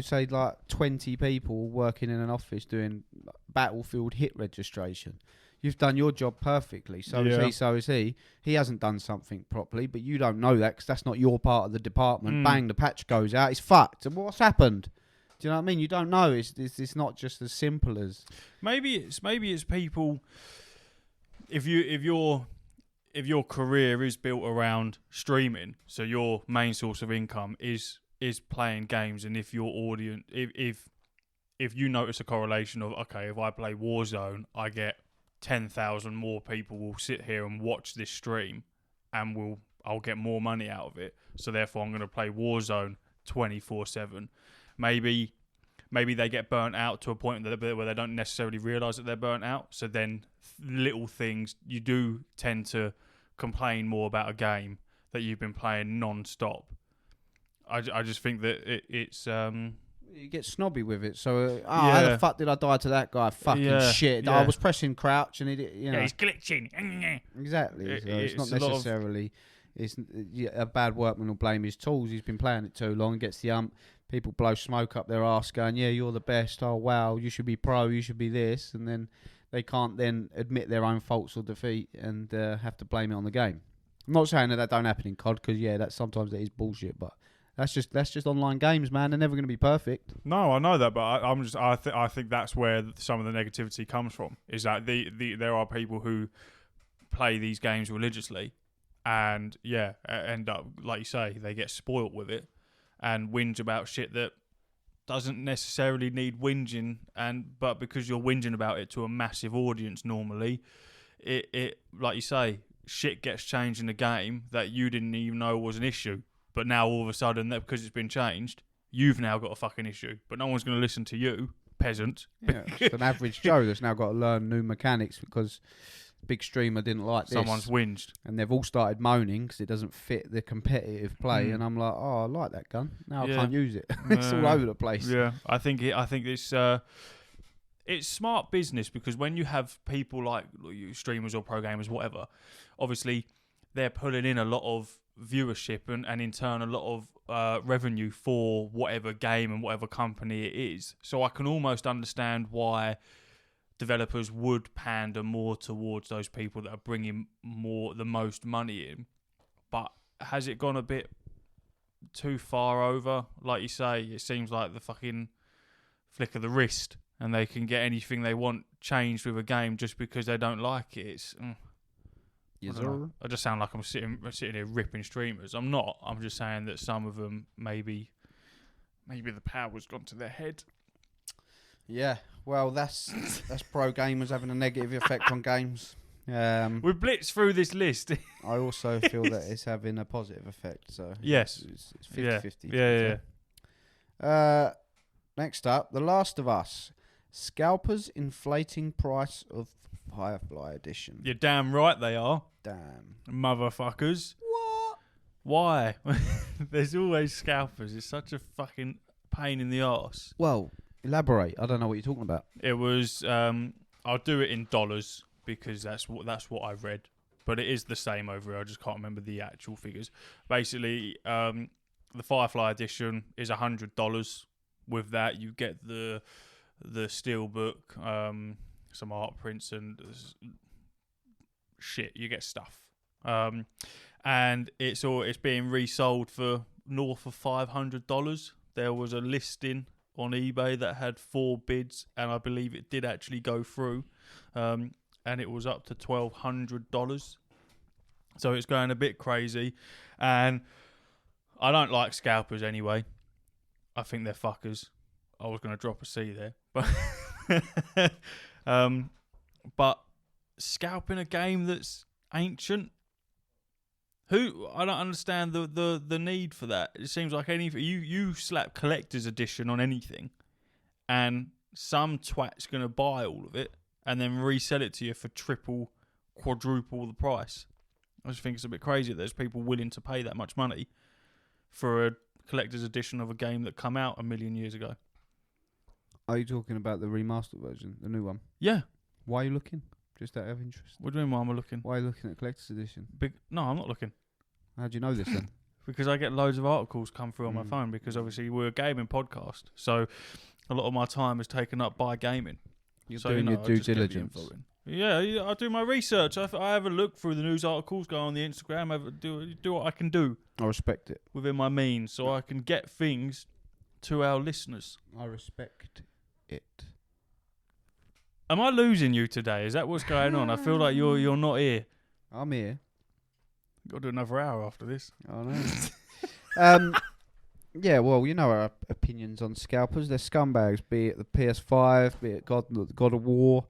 say like 20 people working in an office doing Battlefield hit registration. You've done your job perfectly. So is he. He hasn't done something properly, but you don't know that because that's not your part of the department. Bang, the patch goes out. It's fucked. And what's happened? Do you know what I mean? You don't know. It's not just as simple as. Maybe it's people. If your career is built around streaming, so your main source of income is playing games, and if your audience, if you notice a correlation of, okay, if I play Warzone, I get 10,000 more people will sit here and watch this stream, and I'll get more money out of it. So therefore, I'm going to play Warzone 24/7. Maybe they get burnt out to a point where they don't necessarily realise that they're burnt out. So then little things, you do tend to complain more about a game that you've been playing non-stop. I just think that it's... You get snobby with it. So, how the fuck did I die to that guy? Fucking shit. I was pressing crouch and he's glitching. Exactly. So it's not necessarily... a bad workman will blame his tools. He's been playing it too long, gets the ump. People blow smoke up their arse going, yeah, you're the best. Oh, wow, you should be pro. You should be this. And then they can't then admit their own faults or defeat and have to blame it on the game. I'm not saying that don't happen in COD because, that sometimes it is bullshit, but that's just online games, man. They're never going to be perfect. No, I know that, but I think that's where some of the negativity comes from. Is that there are people who play these games religiously, and end up, like you say, they get spoilt with it and whinge about shit that doesn't necessarily need whinging, but because you're whinging about it to a massive audience normally, it like you say, shit gets changed in the game that you didn't even know was an issue. But now all of a sudden, because it's been changed, you've now got a fucking issue. But no one's going to listen to you, peasant. Yeah, it's an average Joe that's now got to learn new mechanics because big streamer didn't like this. Someone's whinged. And they've all started moaning because it doesn't fit the competitive play. And I'm like, I like that gun. Now I can't use it. It's all over the place. Yeah, I think it's smart business because when you have people like streamers or pro gamers, whatever, obviously they're pulling in a lot of viewership and in turn a lot of revenue for whatever game and whatever company it is. So I can almost understand why developers would pander more towards those people that are bringing the most money in. But has it gone a bit too far over? Like you say, it seems like the fucking flick of the wrist and they can get anything they want changed with a game just because they don't like it. It's... I just sound like I'm sitting here ripping streamers. I'm not. I'm just saying that some of them maybe the power's gone to their head. Yeah, well, that's pro gamers having a negative effect on games. We blitzed through this list. I also feel that it's having a positive effect. So yes, it's 50-50. Yeah. Next up, The Last of Us. Scalpers inflating price of Firefly Edition. You're damn right they are. Damn. Motherfuckers. What? Why? There's always scalpers. It's such a fucking pain in the arse. Well, elaborate. I don't know what you're talking about. It was, I'll do it in dollars because that's what I read. But it is the same over here. I just can't remember the actual figures. Basically, the Firefly Edition is $100. With that, you get the steelbook, some art prints and shit. You get stuff. And it's being resold for north of $500. There was a listing on eBay that had 4 bids, and I believe it did actually go through. And it was up to $1,200. So it's going a bit crazy. And I don't like scalpers anyway. I think they're fuckers. I was going to drop a C there. But scalping a game that's ancient, I don't understand the need for that. It seems like you slap collector's edition on anything, and some twat's going to buy all of it and then resell it to you for triple, quadruple the price. I just think it's a bit crazy that there's people willing to pay that much money for a collector's edition of a game that come out 1 million years ago. Are you talking about the remastered version, the new one? Yeah. Why are you looking? Just out of interest. What do you mean, why am I looking? Why are you looking at collector's edition? No, I'm not looking. How do you know this then? Because I get loads of articles come through on my phone, because obviously we're a gaming podcast. So a lot of my time is taken up by gaming. You're doing your due diligence. Yeah, I do my research. I have a look through the news articles, go on the Instagram, do what I can do. I respect it. Within my means, so I can get things to our listeners. I respect it. Am I losing you today? Is that what's going on? I feel like you're not here. I'm here. Got to do another hour after this. I know. Yeah, well, you know our opinions on scalpers. They're scumbags, be it the Ps5, be it God of War,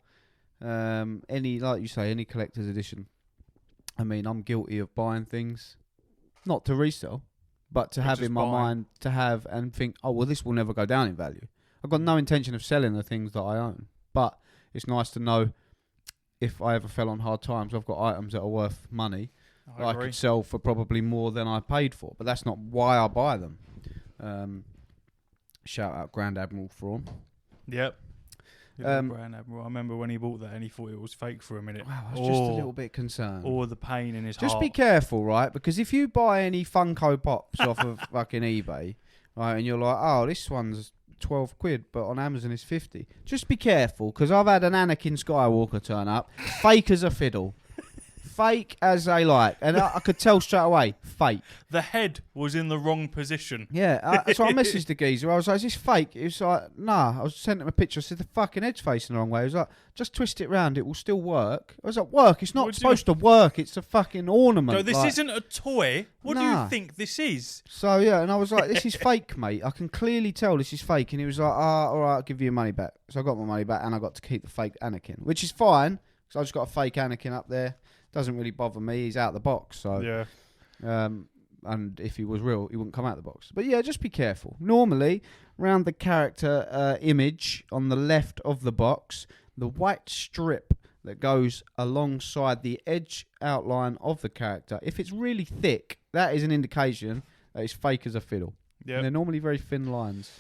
any, like you say, any collector's edition. I mean, I'm guilty of buying things, not to resell, but to have in my mind, to have and think, oh, well, this will never go down in value. I've got no intention of selling the things that I own, but it's nice to know if I ever fell on hard times, I've got items that are worth money that I could sell for probably more than I paid for, but that's not why I buy them. Shout out Grand Admiral Thrawn. Yep. Grand Admiral. I remember when he bought that and he thought it was fake for a minute. Wow, I was just a little bit concerned. Or the pain in his heart. Just be careful, right? Because if you buy any Funko Pops off of fucking eBay, right, and you're like, oh, this one's 12 quid, but on Amazon it's 50. Just be careful, because I've had an Anakin Skywalker turn up, fake as a fiddle. Fake as they like. And I could tell straight away, fake. The head was in the wrong position. Yeah, so I messaged the geezer. I was like, is this fake? He was like, nah. I was sending him a picture. I said, the fucking head's facing the wrong way. He was like, just twist it round. It will still work. I was like, work? It's not supposed to work. It's a fucking ornament. No, this isn't a toy. What do you think this is? So, yeah, and I was like, this is fake, mate. I can clearly tell this is fake. And he was like, all right, I'll give you your money back. So I got my money back and I got to keep the fake Anakin, which is fine, because I just got a fake Anakin up there. Doesn't really bother me. He's out the box, so yeah. And if he was real, he wouldn't come out the box. But yeah, just be careful. Normally, around the character image on the left of the box, the white strip that goes alongside the edge outline of the character, if it's really thick, that is an indication that it's fake as a fiddle. Yeah, they're normally very thin lines.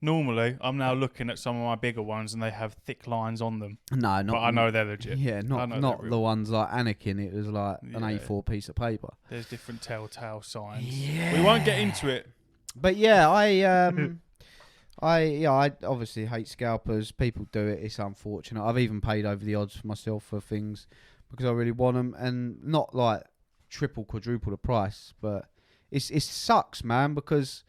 Normally, I'm now looking at some of my bigger ones and they have thick lines on them. No, not. But I know they're legit. Yeah, not the ones like Anakin. It was like an A4 piece of paper. There's different telltale signs. Yeah. We won't get into it. But yeah, I obviously hate scalpers. People do it. It's unfortunate. I've even paid over the odds for myself for things because I really want them, and not like triple, quadruple the price. But it sucks, man, because.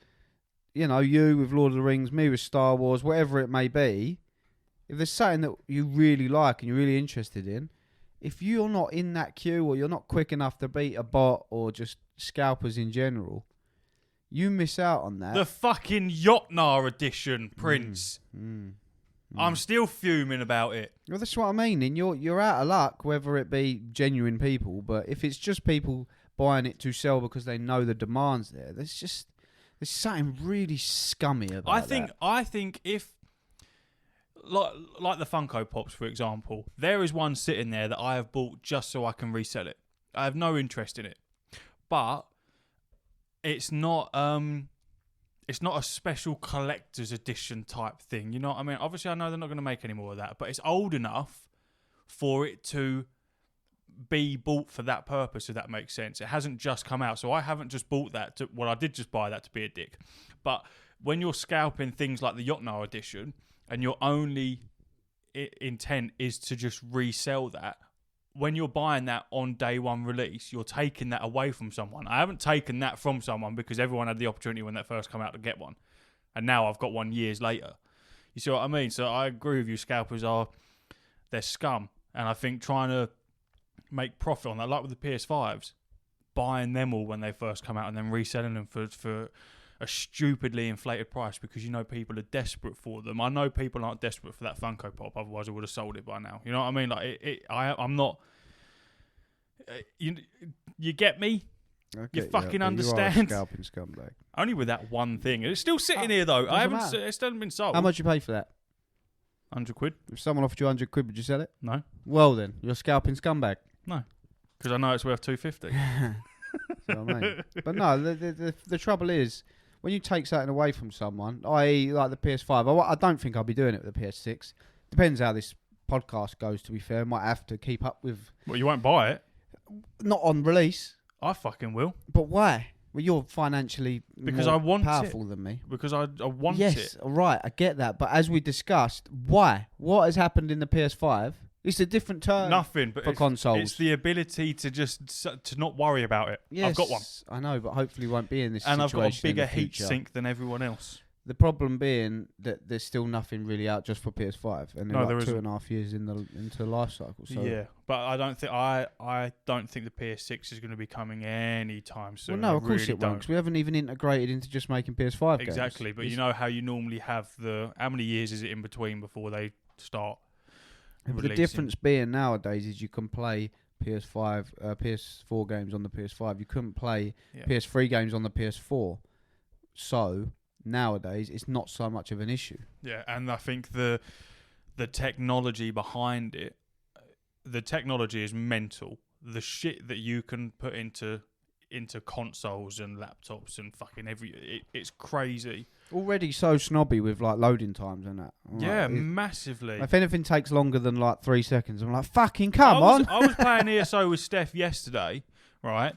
You know, you with Lord of the Rings, me with Star Wars, whatever it may be, if there's something that you really like and you're really interested in, if you're not in that queue or you're not quick enough to beat a bot or just scalpers in general, you miss out on that. The fucking Yotnar edition, Prince. I'm still fuming about it. Well, that's what I mean. And you're out of luck, whether it be genuine people, but if it's just people buying it to sell because they know the demand's there, there's something really scummy about that. I think if, like the Funko Pops, for example, there is one sitting there that I have bought just so I can resell it. I have no interest in it, but it's not a special collector's edition type thing. You know what I mean? Obviously, I know they're not going to make any more of that, but it's old enough for it to be bought for that purpose, if that makes sense. It hasn't just come out, so I haven't just bought that I did just buy that to be a dick. But when you're scalping things like the Yotnar edition and your only intent is to just resell that, when you're buying that on day one release, you're taking that away from someone. I haven't taken that from someone because everyone had the opportunity when that first came out to get one. And now I've got one years later. You see what I mean? So I agree with you, scalpers they're scum. And I think trying to make profit on that, like with the PS5s, buying them all when they first come out and then reselling them for a stupidly inflated price because you know people are desperate for them. I know people aren't desperate for that Funko Pop, otherwise I would have sold it by now. You know what I mean? Like I'm not. You get me? You fucking understand? You are a scalping scumbag. Only with that one thing. It's still sitting here though. It still hasn't been sold. How much you pay for that? £100. If someone offered you £100, would you sell it? No. Well then, you're a scalping scumbag. No, because I know it's worth £250. What I mean. But no, the trouble is, when you take something away from someone, i.e. like the PS5, I don't think I'll be doing it with the PS6. Depends how this podcast goes, to be fair. Might have to keep up with... Well, you won't buy it? Not on release. I fucking will. But why? Well, you're financially more powerful than me. Because I want it. Yes, right, I get that. But as we discussed, why? What has happened in the PS5? It's a different term. Nothing, but for consoles. It's the ability to just to not worry about it. Yes, I've got one. I know, but hopefully won't be in this and situation. And I've got a bigger heat future. sink than everyone else. The problem being that there's still nothing really out just for PS5, and they're like 2.5 years into the life cycle. So. Yeah, but I don't think I don't think the PS6 is going to be coming anytime soon. Well, no, of course it won't. Because we haven't even integrated into just making PS5 games. Exactly, but you know how you normally have how many years is it in between before they start? The difference being nowadays is you can play PS4 games on the PS5. You couldn't play PS3 games on the PS4. So nowadays it's not so much of an issue. Yeah, and I think the technology behind it, the technology is mental. The shit that you can put into consoles and laptops and fucking it's crazy. Already so snobby with like loading times and that. Yeah, massively. If anything takes longer than like 3 seconds, I'm like, fucking come on. I was playing ESO with Steph yesterday, right?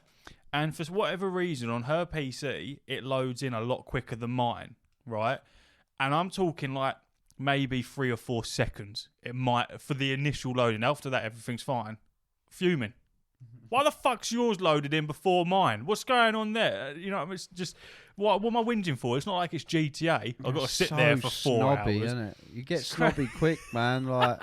And for whatever reason on her PC, it loads in a lot quicker than mine, right? And I'm talking like maybe 3 or 4 seconds. It might for the initial loading. After that, everything's fine. Fuming. Why the fuck's yours loaded in before mine? What's going on there? You know, it's just what am I whinging for? It's not like it's GTA. I've got to sit there for 4 snobby, hours. Isn't it? You get snobby quick, man. Like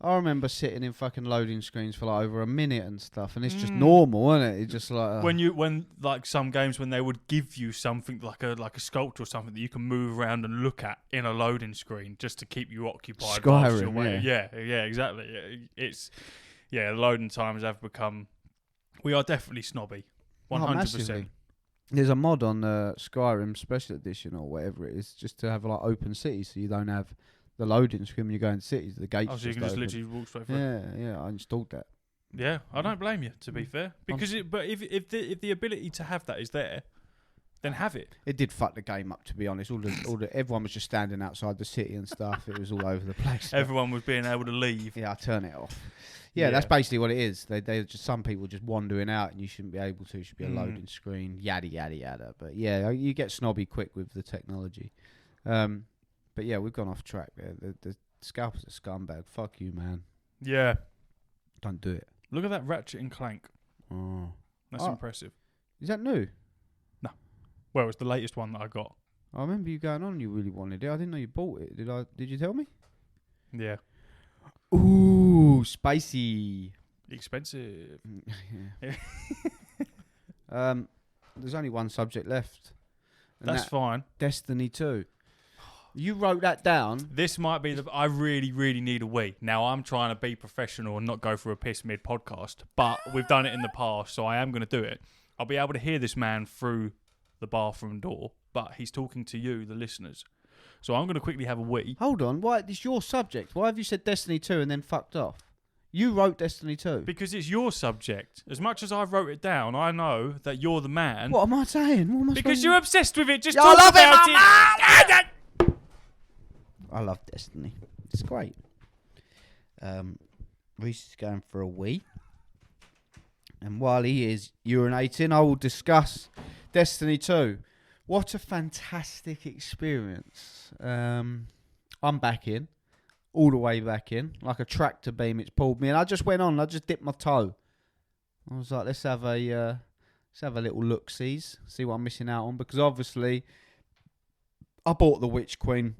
I remember sitting in fucking loading screens for like over a minute and stuff, and it's just normal, isn't it? It's just like when like some games when they would give you something like a sculpture or something that you can move around and look at in a loading screen just to keep you occupied. Skyrim, yeah, exactly. The loading times have become. We are definitely snobby, 100%. There's a mod on Skyrim Special Edition or whatever it is, just to have like open cities, so you don't have the loading screen when you go into cities. The gates. Oh, so you can just literally walk straight through. Yeah. I installed that. Yeah, I don't blame you. To be fair, because if the ability to have that is there, then have it. It did fuck the game up, to be honest. Everyone was just standing outside the city and stuff. It was all over the place. Everyone was being able to leave. Yeah, I turn it off. Yeah, that's basically what it is. They just some people just wandering out, and you shouldn't be able to. It should be a loading screen, yada yada yada. But yeah, you get snobby quick with the technology. But yeah, we've gone off track there. The scalpers are scumbag. Fuck you, man. Yeah, don't do it. Look at that Ratchet and Clank. Oh, that's impressive. Is that new? No. Well, it's the latest one that I got. I remember you going on. You really wanted it. I didn't know you bought it. Did you tell me? Yeah. Ooh, spicy. Expensive. There's only one subject left. That's fine. Destiny 2. You wrote that down. This might be I really, really need a wee. Now, I'm trying to be professional and not go for a piss mid podcast, but we've done it in the past, so I am going to do it. I'll be able to hear this man through the bathroom door, but he's talking to you, the listeners. So I'm going to quickly have a wee. Hold on. Why? It's your subject. Why have you said Destiny 2 and then fucked off? You wrote Destiny 2. Because it's your subject. As much as I wrote it down, I know that you're the man. What am I saying? What am I because you're obsessed with it. Just talk talk about it. I love Destiny. It's great. Reese is going for a wee. And while he is urinating, I will discuss Destiny 2. What a fantastic experience. I'm back in. all the way back in. Like a tractor beam, it's pulled me. And I just went on, I just dipped my toe. I was like, let's have a little look-sees, see what I'm missing out on. Because obviously, I bought the Witch Queen.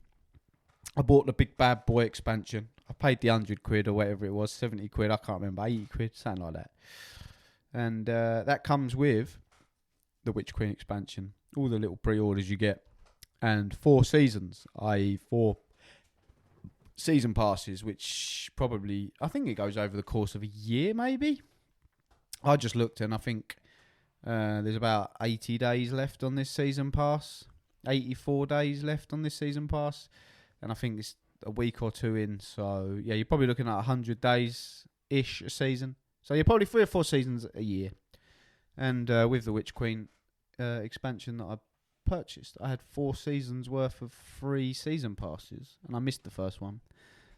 I bought the Big Bad Boy expansion. I paid the 100 quid or whatever it was, 70 quid, I can't remember, 80 quid, something like that. And that comes with the Witch Queen expansion, all the little pre-orders you get, and 4 seasons, i.e. 4 season passes, which probably, I think it goes over the course of a year maybe. I just looked and I think there's about 80 days left on this season pass, 84 days left on this season pass, and I think it's a week or 2 in, so yeah, you're probably looking at 100 days-ish a season. So you're probably 3 or 4 seasons a year. And with the Witch Queen expansion that I purchased, I had 4 seasons worth of free season passes, and I missed the first one.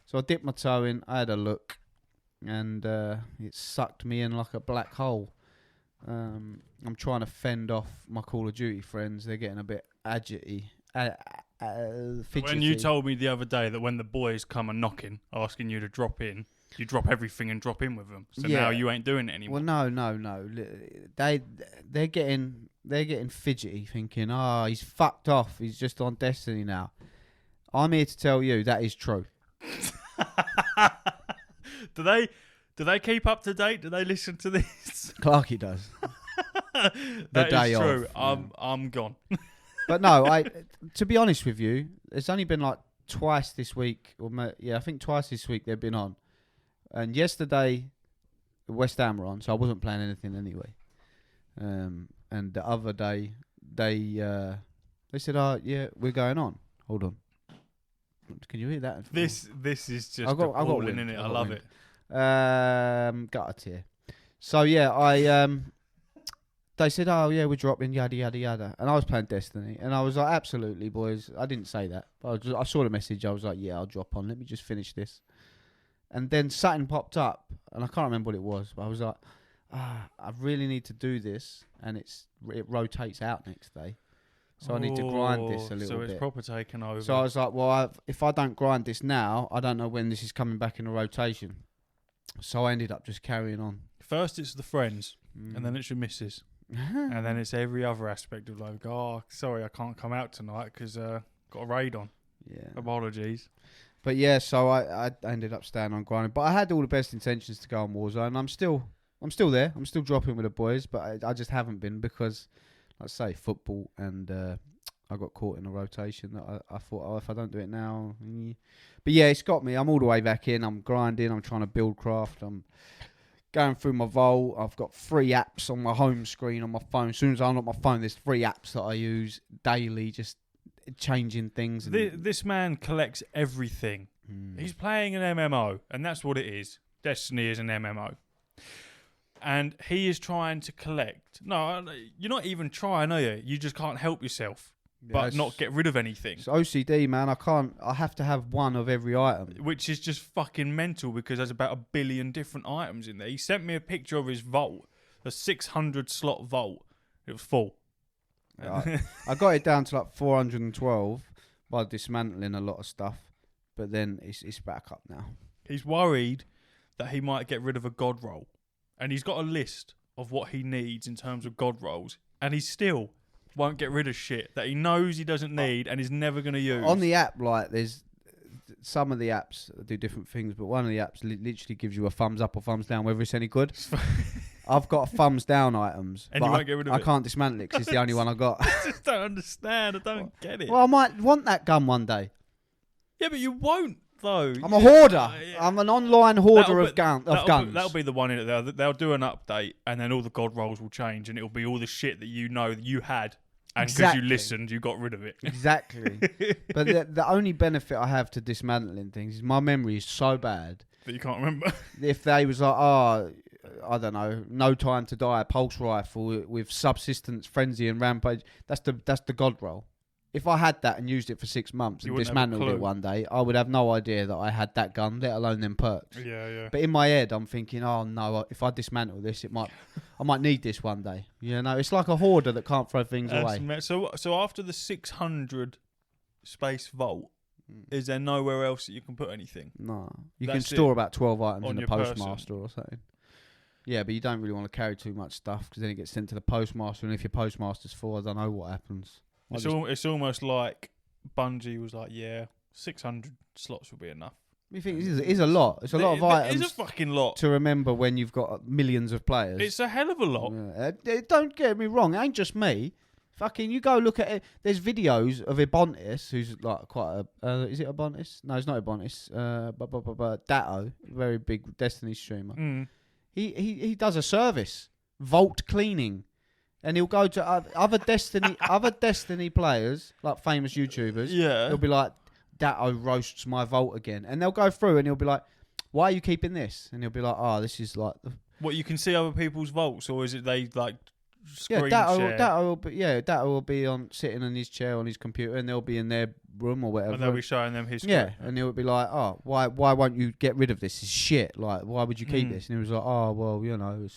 So I dipped my toe in, I had a look, and it sucked me in like a black hole. I'm trying to fend off my Call of Duty friends. They're getting a bit fidgety. When you told me the other day that when the boys come and knocking, asking you to drop in, you drop everything and drop in with them. So now you ain't doing it anymore. Well, no. They're getting fidgety, thinking, he's fucked off. He's just on Destiny now. I'm here to tell you that is true. Do they keep up to date? Do they listen to this? Clarky does. That day is true. off, I'm gone. But no, to be honest with you, it's only been like twice this week, I think twice this week they've been on. And yesterday, West Ham were on, so I wasn't playing anything anyway. And the other day, they said, yeah, we're going on. Hold on. Can you hear that? This is just appalling, isn't it? I love it. Got a tear. So yeah, they said, yeah, we're dropping, yada, yada, yada. And I was playing Destiny. And I was like, absolutely, boys. I didn't say that. But I saw the message. I was like, yeah, I'll drop on. Let me just finish this. And then something popped up. And I can't remember what it was. But I was like, I really need to do this. And it rotates out next day. So I need to grind this a little bit. So it's proper taken over. So I was like, well, if I don't grind this now, I don't know when this is coming back in a rotation. So I ended up just carrying on. First it's the friends. And then it's your missus. And then it's every other aspect of like, sorry, I can't come out tonight because got a raid on. Yeah. Apologies. But yeah, so I ended up staying on grinding. But I had all the best intentions to go on Warzone. I'm still there. I'm still dropping with the boys, but I just haven't been because, like I say, football and I got caught in a rotation that I thought, if I don't do it now. But yeah, it's got me. I'm all the way back in. I'm grinding. I'm trying to build craft. I'm going through my vault. I've got 3 apps on my home screen on my phone. As soon as I unlock my phone, there's 3 apps that I use daily, just changing things. This man collects everything. He's playing an MMO, and that's what it is. Destiny is an MMO. And he is trying to collect. No, you're not even trying, are you? You just can't help yourself. But not get rid of anything. It's OCD, man. I have to have one of every item. Which is just fucking mental because there's about 1 billion different items in there. He sent me a picture of his vault, a 600 slot vault. It was full. I got it down to like 412 by dismantling a lot of stuff. But then it's back up now. He's worried that he might get rid of a god roll. And he's got a list of what he needs in terms of god rolls. And he still won't get rid of shit that he knows he doesn't need and is never going to use. On the app, like, there's some of the apps do different things, but one of the apps literally gives you a thumbs up or thumbs down, whether it's any good. I've got thumbs down items, and but you won't get rid of it. I can't dismantle it because it's the only one I got. I just don't understand. I don't get it. Well, I might want that gun one day. Yeah, but you won't, though. I'm a hoarder. I'm an online hoarder of guns. That'll be the one in it. They'll do an update, and then all the god rolls will change, and it'll be all the shit that you know that you had. And because you listened, you got rid of it. Exactly. But the only benefit I have to dismantling things is my memory is so bad that you can't remember. If they was like, I don't know, No Time to Die, pulse rifle with subsistence, frenzy, and rampage, that's the god roll. If I had that and used it for 6 months and dismantled it one day, I would have no idea that I had that gun, let alone them perks. Yeah. But in my head, I'm thinking, oh no, if I dismantle this, I might need this one day. You know, it's like a hoarder that can't throw things away. So after the 600 space vault, is there nowhere else that you can put anything? No. You That's can store it. about 12 items On in the your postmaster or something. Yeah, but you don't really want to carry too much stuff because then it gets sent to the postmaster, and if your postmaster's full, I don't know what happens. It's almost like Bungie was like, 600 slots will be enough. You think it is a lot. It's a lot of items. It's a fucking lot to remember when you've got millions of players. It's a hell of a lot. Don't get me wrong, it ain't just me. Fucking, you go look at it. There's videos of Ebontis, who's like quite a. Is it Ebontis? No, it's not Ebontis. But Datto, very big Destiny streamer. Mm. He does a service, vault cleaning, and he'll go to other Destiny players, like famous YouTubers. Yeah. He'll be like, Datto roasts my vault again, and they'll go through and he'll be like, why are you keeping this? And he'll be like, oh, this is like what, you can see other people's vaults, or is it they like screen Datto share? Datto will be sitting on his chair on his computer, and they'll be in their room or whatever, And they'll be showing them his yeah, and he'll be like, oh, why won't you get rid of this? It's shit. Like, why would you keep this? And he was like, oh, well, you know,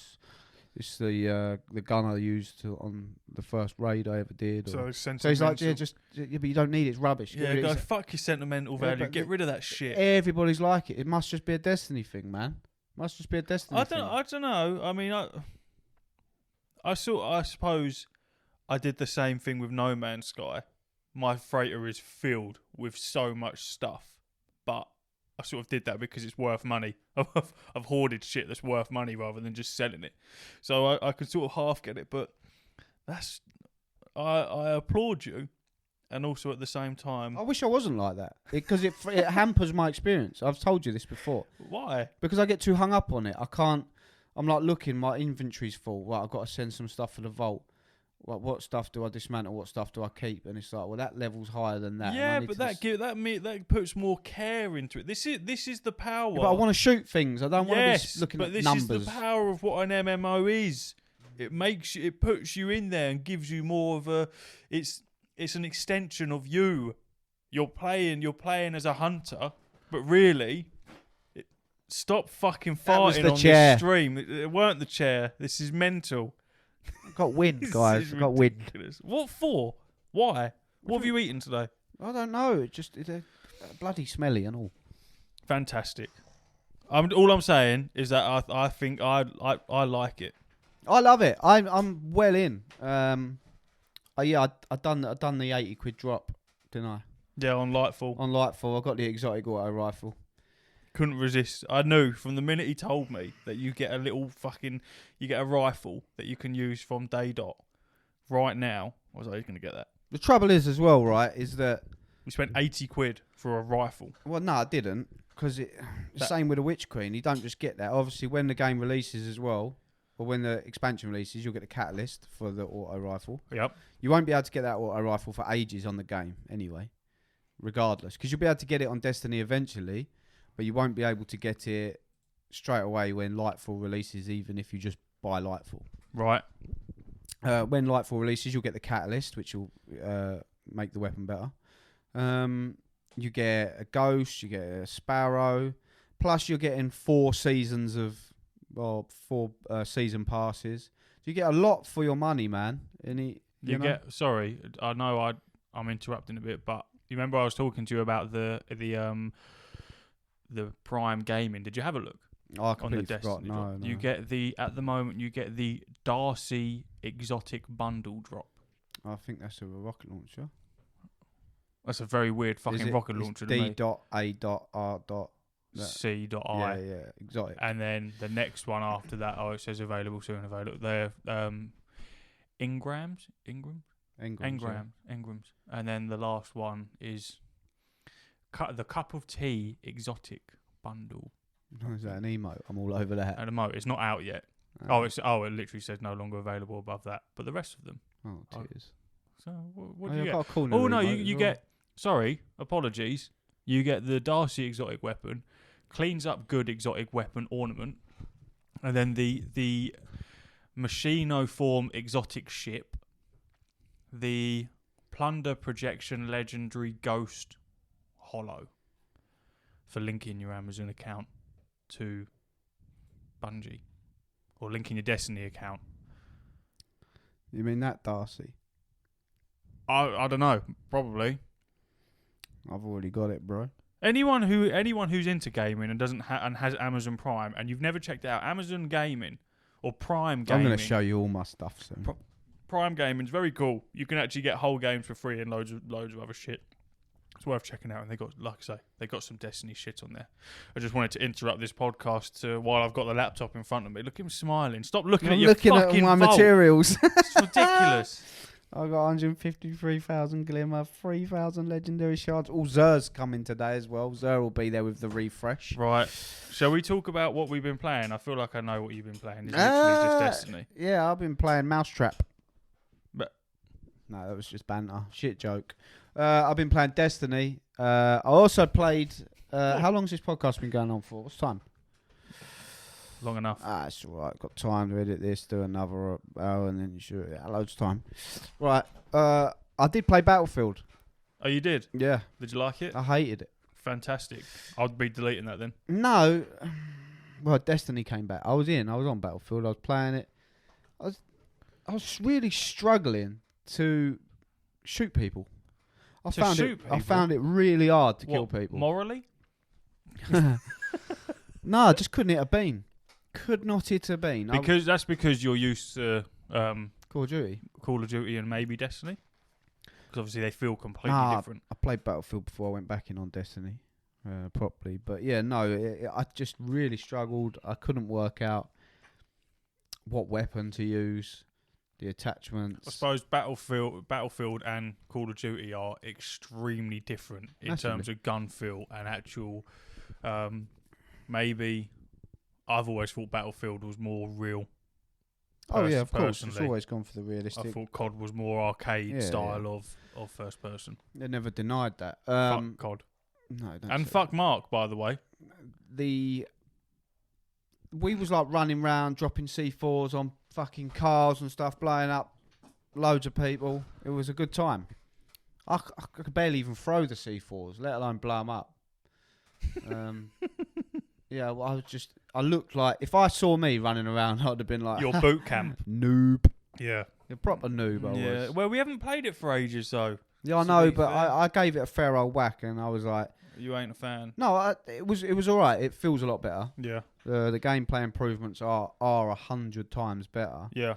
it's the gun I used on the first raid I ever did. So he's like, but you don't need it. It's rubbish. Go fuck your sentimental value. Get rid of that shit. Everybody's like it. It must just be a Destiny thing, man. Must just be a Destiny thing. I don't know. I mean, I suppose I did the same thing with No Man's Sky. My freighter is filled with so much stuff, but I sort of did that because it's worth money. I've hoarded shit that's worth money rather than just selling it. So I could sort of half get it, but I applaud you, and also at the same time, I wish I wasn't like that because it hampers my experience. I've told you this before. Why? Because I get too hung up on it. I can't. I'm like looking. My inventory's full. Right, I've got to send some stuff for the vault. What stuff do I dismantle? What stuff do I keep? And it's like, well, that level's higher than that. Yeah, but that puts more care into it. This is the power. Yeah, but I want to shoot things. I don't want to be looking at numbers. This is the power of what an MMO is. It puts you in there and gives you more of a. It's an extension of you. You're playing as a hunter, but really, stop fucking farting on this stream. It weren't the chair. This is mental. I've got wind, guys. I've got wind. What for? Why? What have you eaten today? I don't know. It's bloody smelly and all. Fantastic. All I'm saying is that I think I like it. I love it. I'm well in. I done the 80 quid drop, didn't I? Yeah, on Lightfall. I got the exotic auto rifle. Couldn't resist. I knew from the minute he told me that you get a rifle that you can use from day dot. Right now, I was like, he's going to get that. The trouble is as well, right, is that we spent 80 quid for a rifle. Well, no, I didn't, because same with the Witch Queen. You don't just get that. Obviously, when the game releases as well, or when the expansion releases, you'll get the catalyst for the auto rifle. Yep. You won't be able to get that auto rifle for ages on the game anyway, regardless, because you'll be able to get it on Destiny eventually, but you won't be able to get it straight away when Lightfall releases, even if you just buy Lightfall. Right. When Lightfall releases, you'll get the catalyst, which will make the weapon better. You get a ghost, you get a sparrow, plus you're getting 4 seasons of, well, 4 season passes. So you get a lot for your money, man. Sorry, I know I'm interrupting a bit, but you remember I was talking to you about the Prime Gaming. Did you have a look? Oh, I completely forgot. No. You get at the moment you get the Darcy exotic bundle drop. I think that's a rocket launcher. That's a very weird fucking rocket launcher to me. D.A.R. C.I. Yeah, exotic. And then the next one after that, it says available soon. They're Engrams. And then the last one is the Cup of Tea exotic bundle. Is that an emote? I'm all over that. An emote. It's not out yet. It literally says no longer available above that. But the rest of them. Oh, tears. So what do you get? Got a cool you get. Sorry, apologies. You get the Darcy exotic weapon, cleans up good exotic weapon ornament, and then the Machino form exotic ship, the plunder projection legendary ghost hollow for linking your Amazon account to Bungie, or linking your Destiny account. You mean that Darcy? I don't know, probably. I've already got it, bro. Anyone who's into gaming and doesn't and has Amazon Prime and you've never checked it out, Amazon Gaming or Prime Gaming. I'm going to show you all my stuff soon. Prime Gaming's very cool. You can actually get whole games for free and loads of other shit. It's worth checking out, and they got, like I say, they got some Destiny shit on there. I just wanted to interrupt this podcast while I've got the laptop in front of me. Look at him smiling. Stop looking at your fucking my vault. materials. It's ridiculous. I got 153,000 glimmer, 3,000 legendary shards. All Zer's coming today as well. Zer will be there with the refresh. Right. Shall we talk about what we've been playing? I feel like I know what you've been playing. It's literally just Destiny. Yeah, I've been playing Mousetrap. But no, that was just banter. Shit joke. I've been playing Destiny. I also played... how long's this podcast been going on for? What's time? Long enough. It's all right. Got time to edit this, do another hour, and then shoot it. Loads of time. Right. I did play Battlefield. Oh, you did? Yeah. Did you like it? I hated it. Fantastic. I'd be deleting that then. No. Well, Destiny came back. I was on Battlefield. I was playing it. I was really struggling to shoot people. I found it really hard to kill people. Morally? No, I just couldn't hit a beam. Could not hit a beam. That's because you're used to Call of Duty and maybe Destiny. Because obviously they feel completely different. I played Battlefield before I went back in on Destiny properly. But yeah, no, I just really struggled. I couldn't work out what weapon to use, the attachments. I suppose Battlefield and Call of Duty are extremely different in terms of gun feel and actual. Maybe I've always thought Battlefield was more real. Oh yeah, of course. It's always gone for the realistic. I thought COD was more arcade style of first person. They never denied that. Fuck COD. No, don't and fuck Mark, by the way. We was like running around, dropping C4s on fucking cars and stuff, blowing up loads of people. It was a good time. I could barely even throw the C4s, let alone blow them up. Yeah, well, I looked like, if I saw me running around, I'd have been like... Your boot camp. Noob. Yeah. A proper noob, I was. Well, we haven't played it for ages, though. Yeah, I know, but I gave it a fair old whack, and I was like... You ain't a fan. No, it was all right. It feels a lot better. Yeah. The gameplay improvements are 100 times better. Yeah.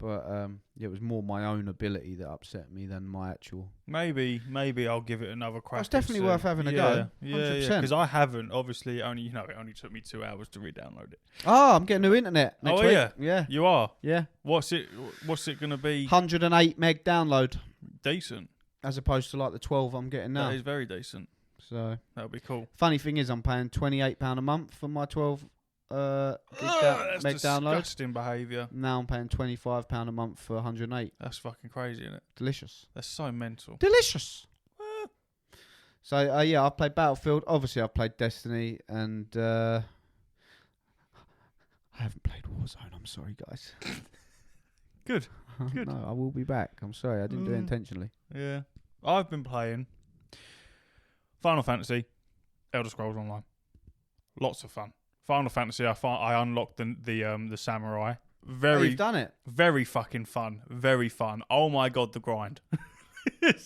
But it was more my own ability that upset me than my actual... Maybe I'll give it another crack. It's definitely worth having a go. Yeah, because I haven't. Obviously, it only took me 2 hours to re-download it. Oh, I'm getting new internet next week. Yeah. You are? Yeah. What's it going to be? 108 meg download. Decent. As opposed to like the 12 I'm getting now. That is very decent. So that'll be cool. Funny thing is, I'm paying £28 a month for my 12 meg download. Disgusting behaviour. Now I'm paying £25 a month for 108. That's fucking crazy, isn't it? Delicious. That's so mental. Delicious. So yeah, I've played Battlefield. Obviously, I've played Destiny, and I haven't played Warzone. I'm sorry, guys. Good. No, I will be back. I'm sorry, I didn't do it intentionally. Yeah, I've been playing Final Fantasy, Elder Scrolls Online. Lots of fun. Final Fantasy, I unlocked the samurai. You've done it. Very fucking fun. Very fun. Oh my god, the grind. It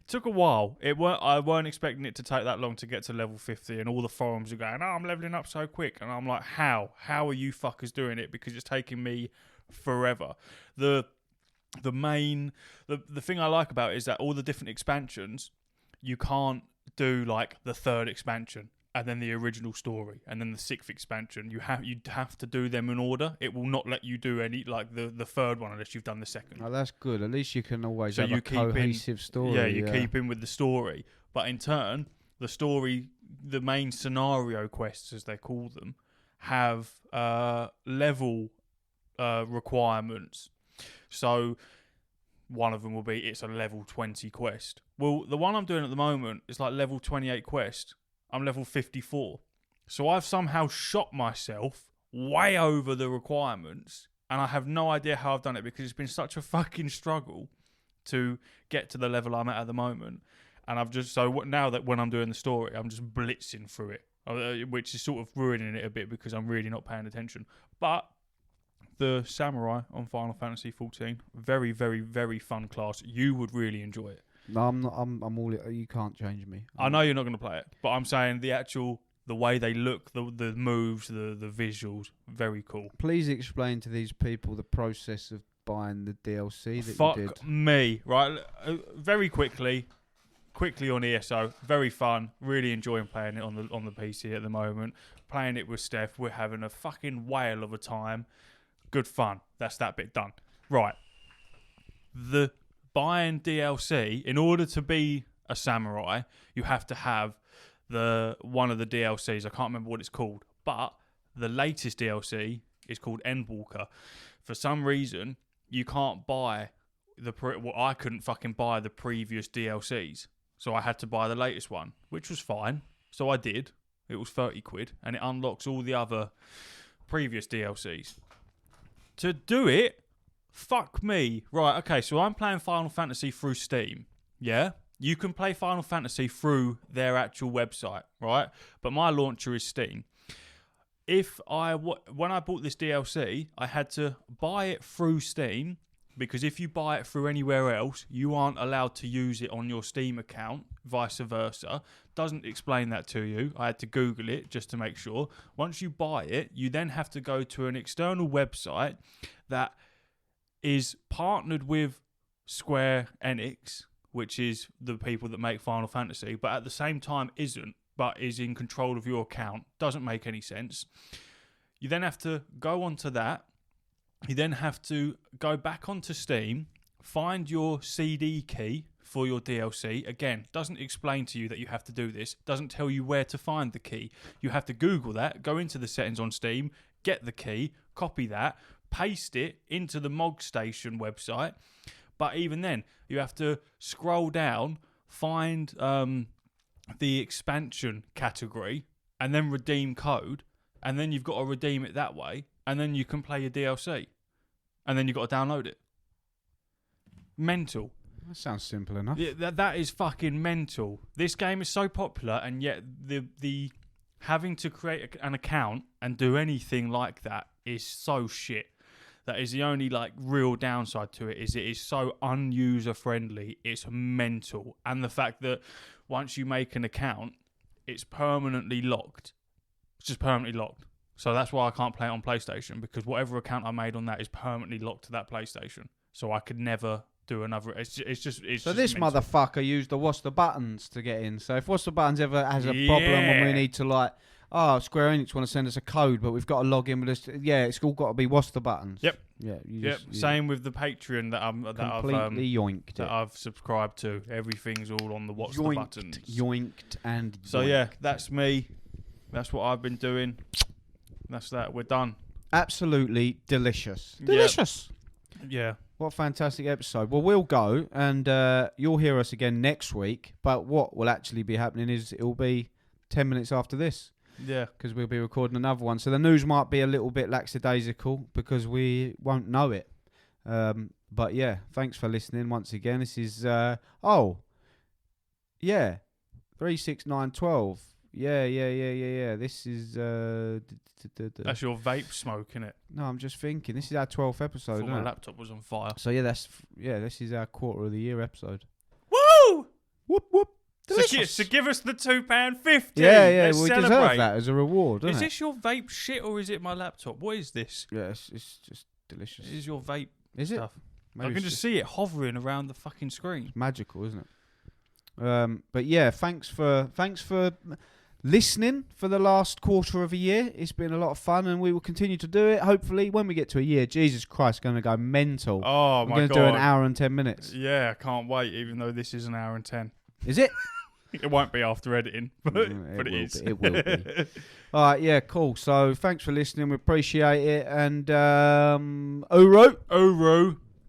took a while. I weren't expecting it to take that long to get to level 50, and all the forums are going, "Oh, I'm leveling up so quick," and I'm like, "How? How are you fuckers doing it?" Because it's taking me forever. The thing I like about it is that all the different expansions, you can't do like the third expansion and then the original story and then the sixth expansion. You'd have to do them in order. It will not let you do any like the third one unless you've done the second. Oh, that's good. At least you can always have a cohesive story. Yeah, you keep in with the story. But in turn, the story, the main scenario quests as they call them, have level requirements. So one of them will be it's a level 20 quest. Well, the one I'm doing at the moment is like level 28 quest. I'm level 54. So I've somehow shot myself way over the requirements, and I have no idea how I've done it because it's been such a fucking struggle to get to the level I'm at the moment. And I've just, now that when I'm doing the story, I'm just blitzing through it, which is sort of ruining it a bit because I'm really not paying attention. But the samurai on Final Fantasy 14, very, very, very fun class. You would really enjoy it. No, I'm not. I'm all. You can't change me. I know you're not going to play it, but I'm saying the way they look, the moves, the visuals, very cool. Please explain to these people the process of buying the DLC that Fuck you did. me, right? Very quickly on ESO, very fun. Really enjoying playing it on the PC at the moment. Playing it with Steph, we're having a fucking whale of a time. Good fun. That's that bit done. Right. The buying DLC, in order to be a samurai, you have to have one of the DLCs. I can't remember what it's called, but the latest DLC is called Endwalker. For some reason, you can't buy I couldn't fucking buy the previous DLCs, so I had to buy the latest one, which was fine. So I did. It was 30 quid, and it unlocks all the other previous DLCs. To do it, fuck me. Right, okay, so I'm playing Final Fantasy through Steam, yeah? You can play Final Fantasy through their actual website, right? But my launcher is Steam. When I bought this DLC, I had to buy it through Steam, because if you buy it through anywhere else, you aren't allowed to use it on your Steam account, vice versa. Doesn't explain that to you. I had to Google it just to make sure. Once you buy it, you then have to go to an external website that is partnered with Square Enix, which is the people that make Final Fantasy, but at the same time isn't, but is in control of your account. Doesn't make any sense. You then have to go onto that. You then have to go back onto Steam, find your CD key for your DLC. Again, doesn't explain to you that you have to do this. Doesn't tell you where to find the key. You have to Google that, go into the settings on Steam, get the key, copy that, paste it into the Mog Station website. But even then, you have to scroll down, find the expansion category, and then redeem code. And then you've got to redeem it that way. And then you can play your DLC. And then you've got to download it. Mental. That sounds simple enough. Yeah, that is fucking mental. This game is so popular, and yet the having to create an account and do anything like that is so shit. That is the only real downside to it. Is it is so unuser friendly. It's mental, and the fact that once you make an account, it's permanently locked. It's just permanently locked. So that's why I can't play it on PlayStation, because whatever account I made on that is permanently locked to that PlayStation. So I could never do another. It's just so this mental. motherfucker used the What's the Buttons to get in. So if What's the Buttons ever has a problem and we need to Square Enix want to send us a code, but we've got to log in with this. Yeah, it's all got to be What's the Buttons. Yep. Yeah. Same with the Patreon that yoinked that I've subscribed to. Everything's all on the What's the Buttons. Yoinked and. So yoinked. yeah, that's me. That's what I've been doing. That's that. We're done. Absolutely delicious. Delicious. Yeah. What a fantastic episode. Well, we'll go and you'll hear us again next week. But what will actually be happening is it'll be 10 minutes after this. Yeah. Because we'll be recording another one. So the news might be a little bit lackadaisical because we won't know it. But yeah, thanks for listening once again. This is, 36912. Yeah. This is... That's your vape smoke, innit? No, I'm just thinking. This is our 12th episode, isn't my it? laptop was on fire. So this is our quarter of the year episode. Woo! Whoop whoop. So give us the £2.50. Yeah, Let's we celebrate. deserve that as a reward, Is doesn't it? this your vape shit or is it my laptop? What is this? Yeah, it's just delicious. Is your vape Is it? stuff? Maybe I can just see it hovering around the fucking screen. It's magical, isn't it? But yeah, thanks for listening for the last quarter of a year. It's been a lot of fun, and we will continue to do it. Hopefully, when we get to a year, Jesus Christ, going to go mental. Oh, We're my going God. to do an hour and 10 minutes. Yeah, I can't wait, even though this is an hour and 10. Is it? It won't be after editing, but it is. It will be. All right, yeah, cool. So thanks for listening. We appreciate it. And Uru.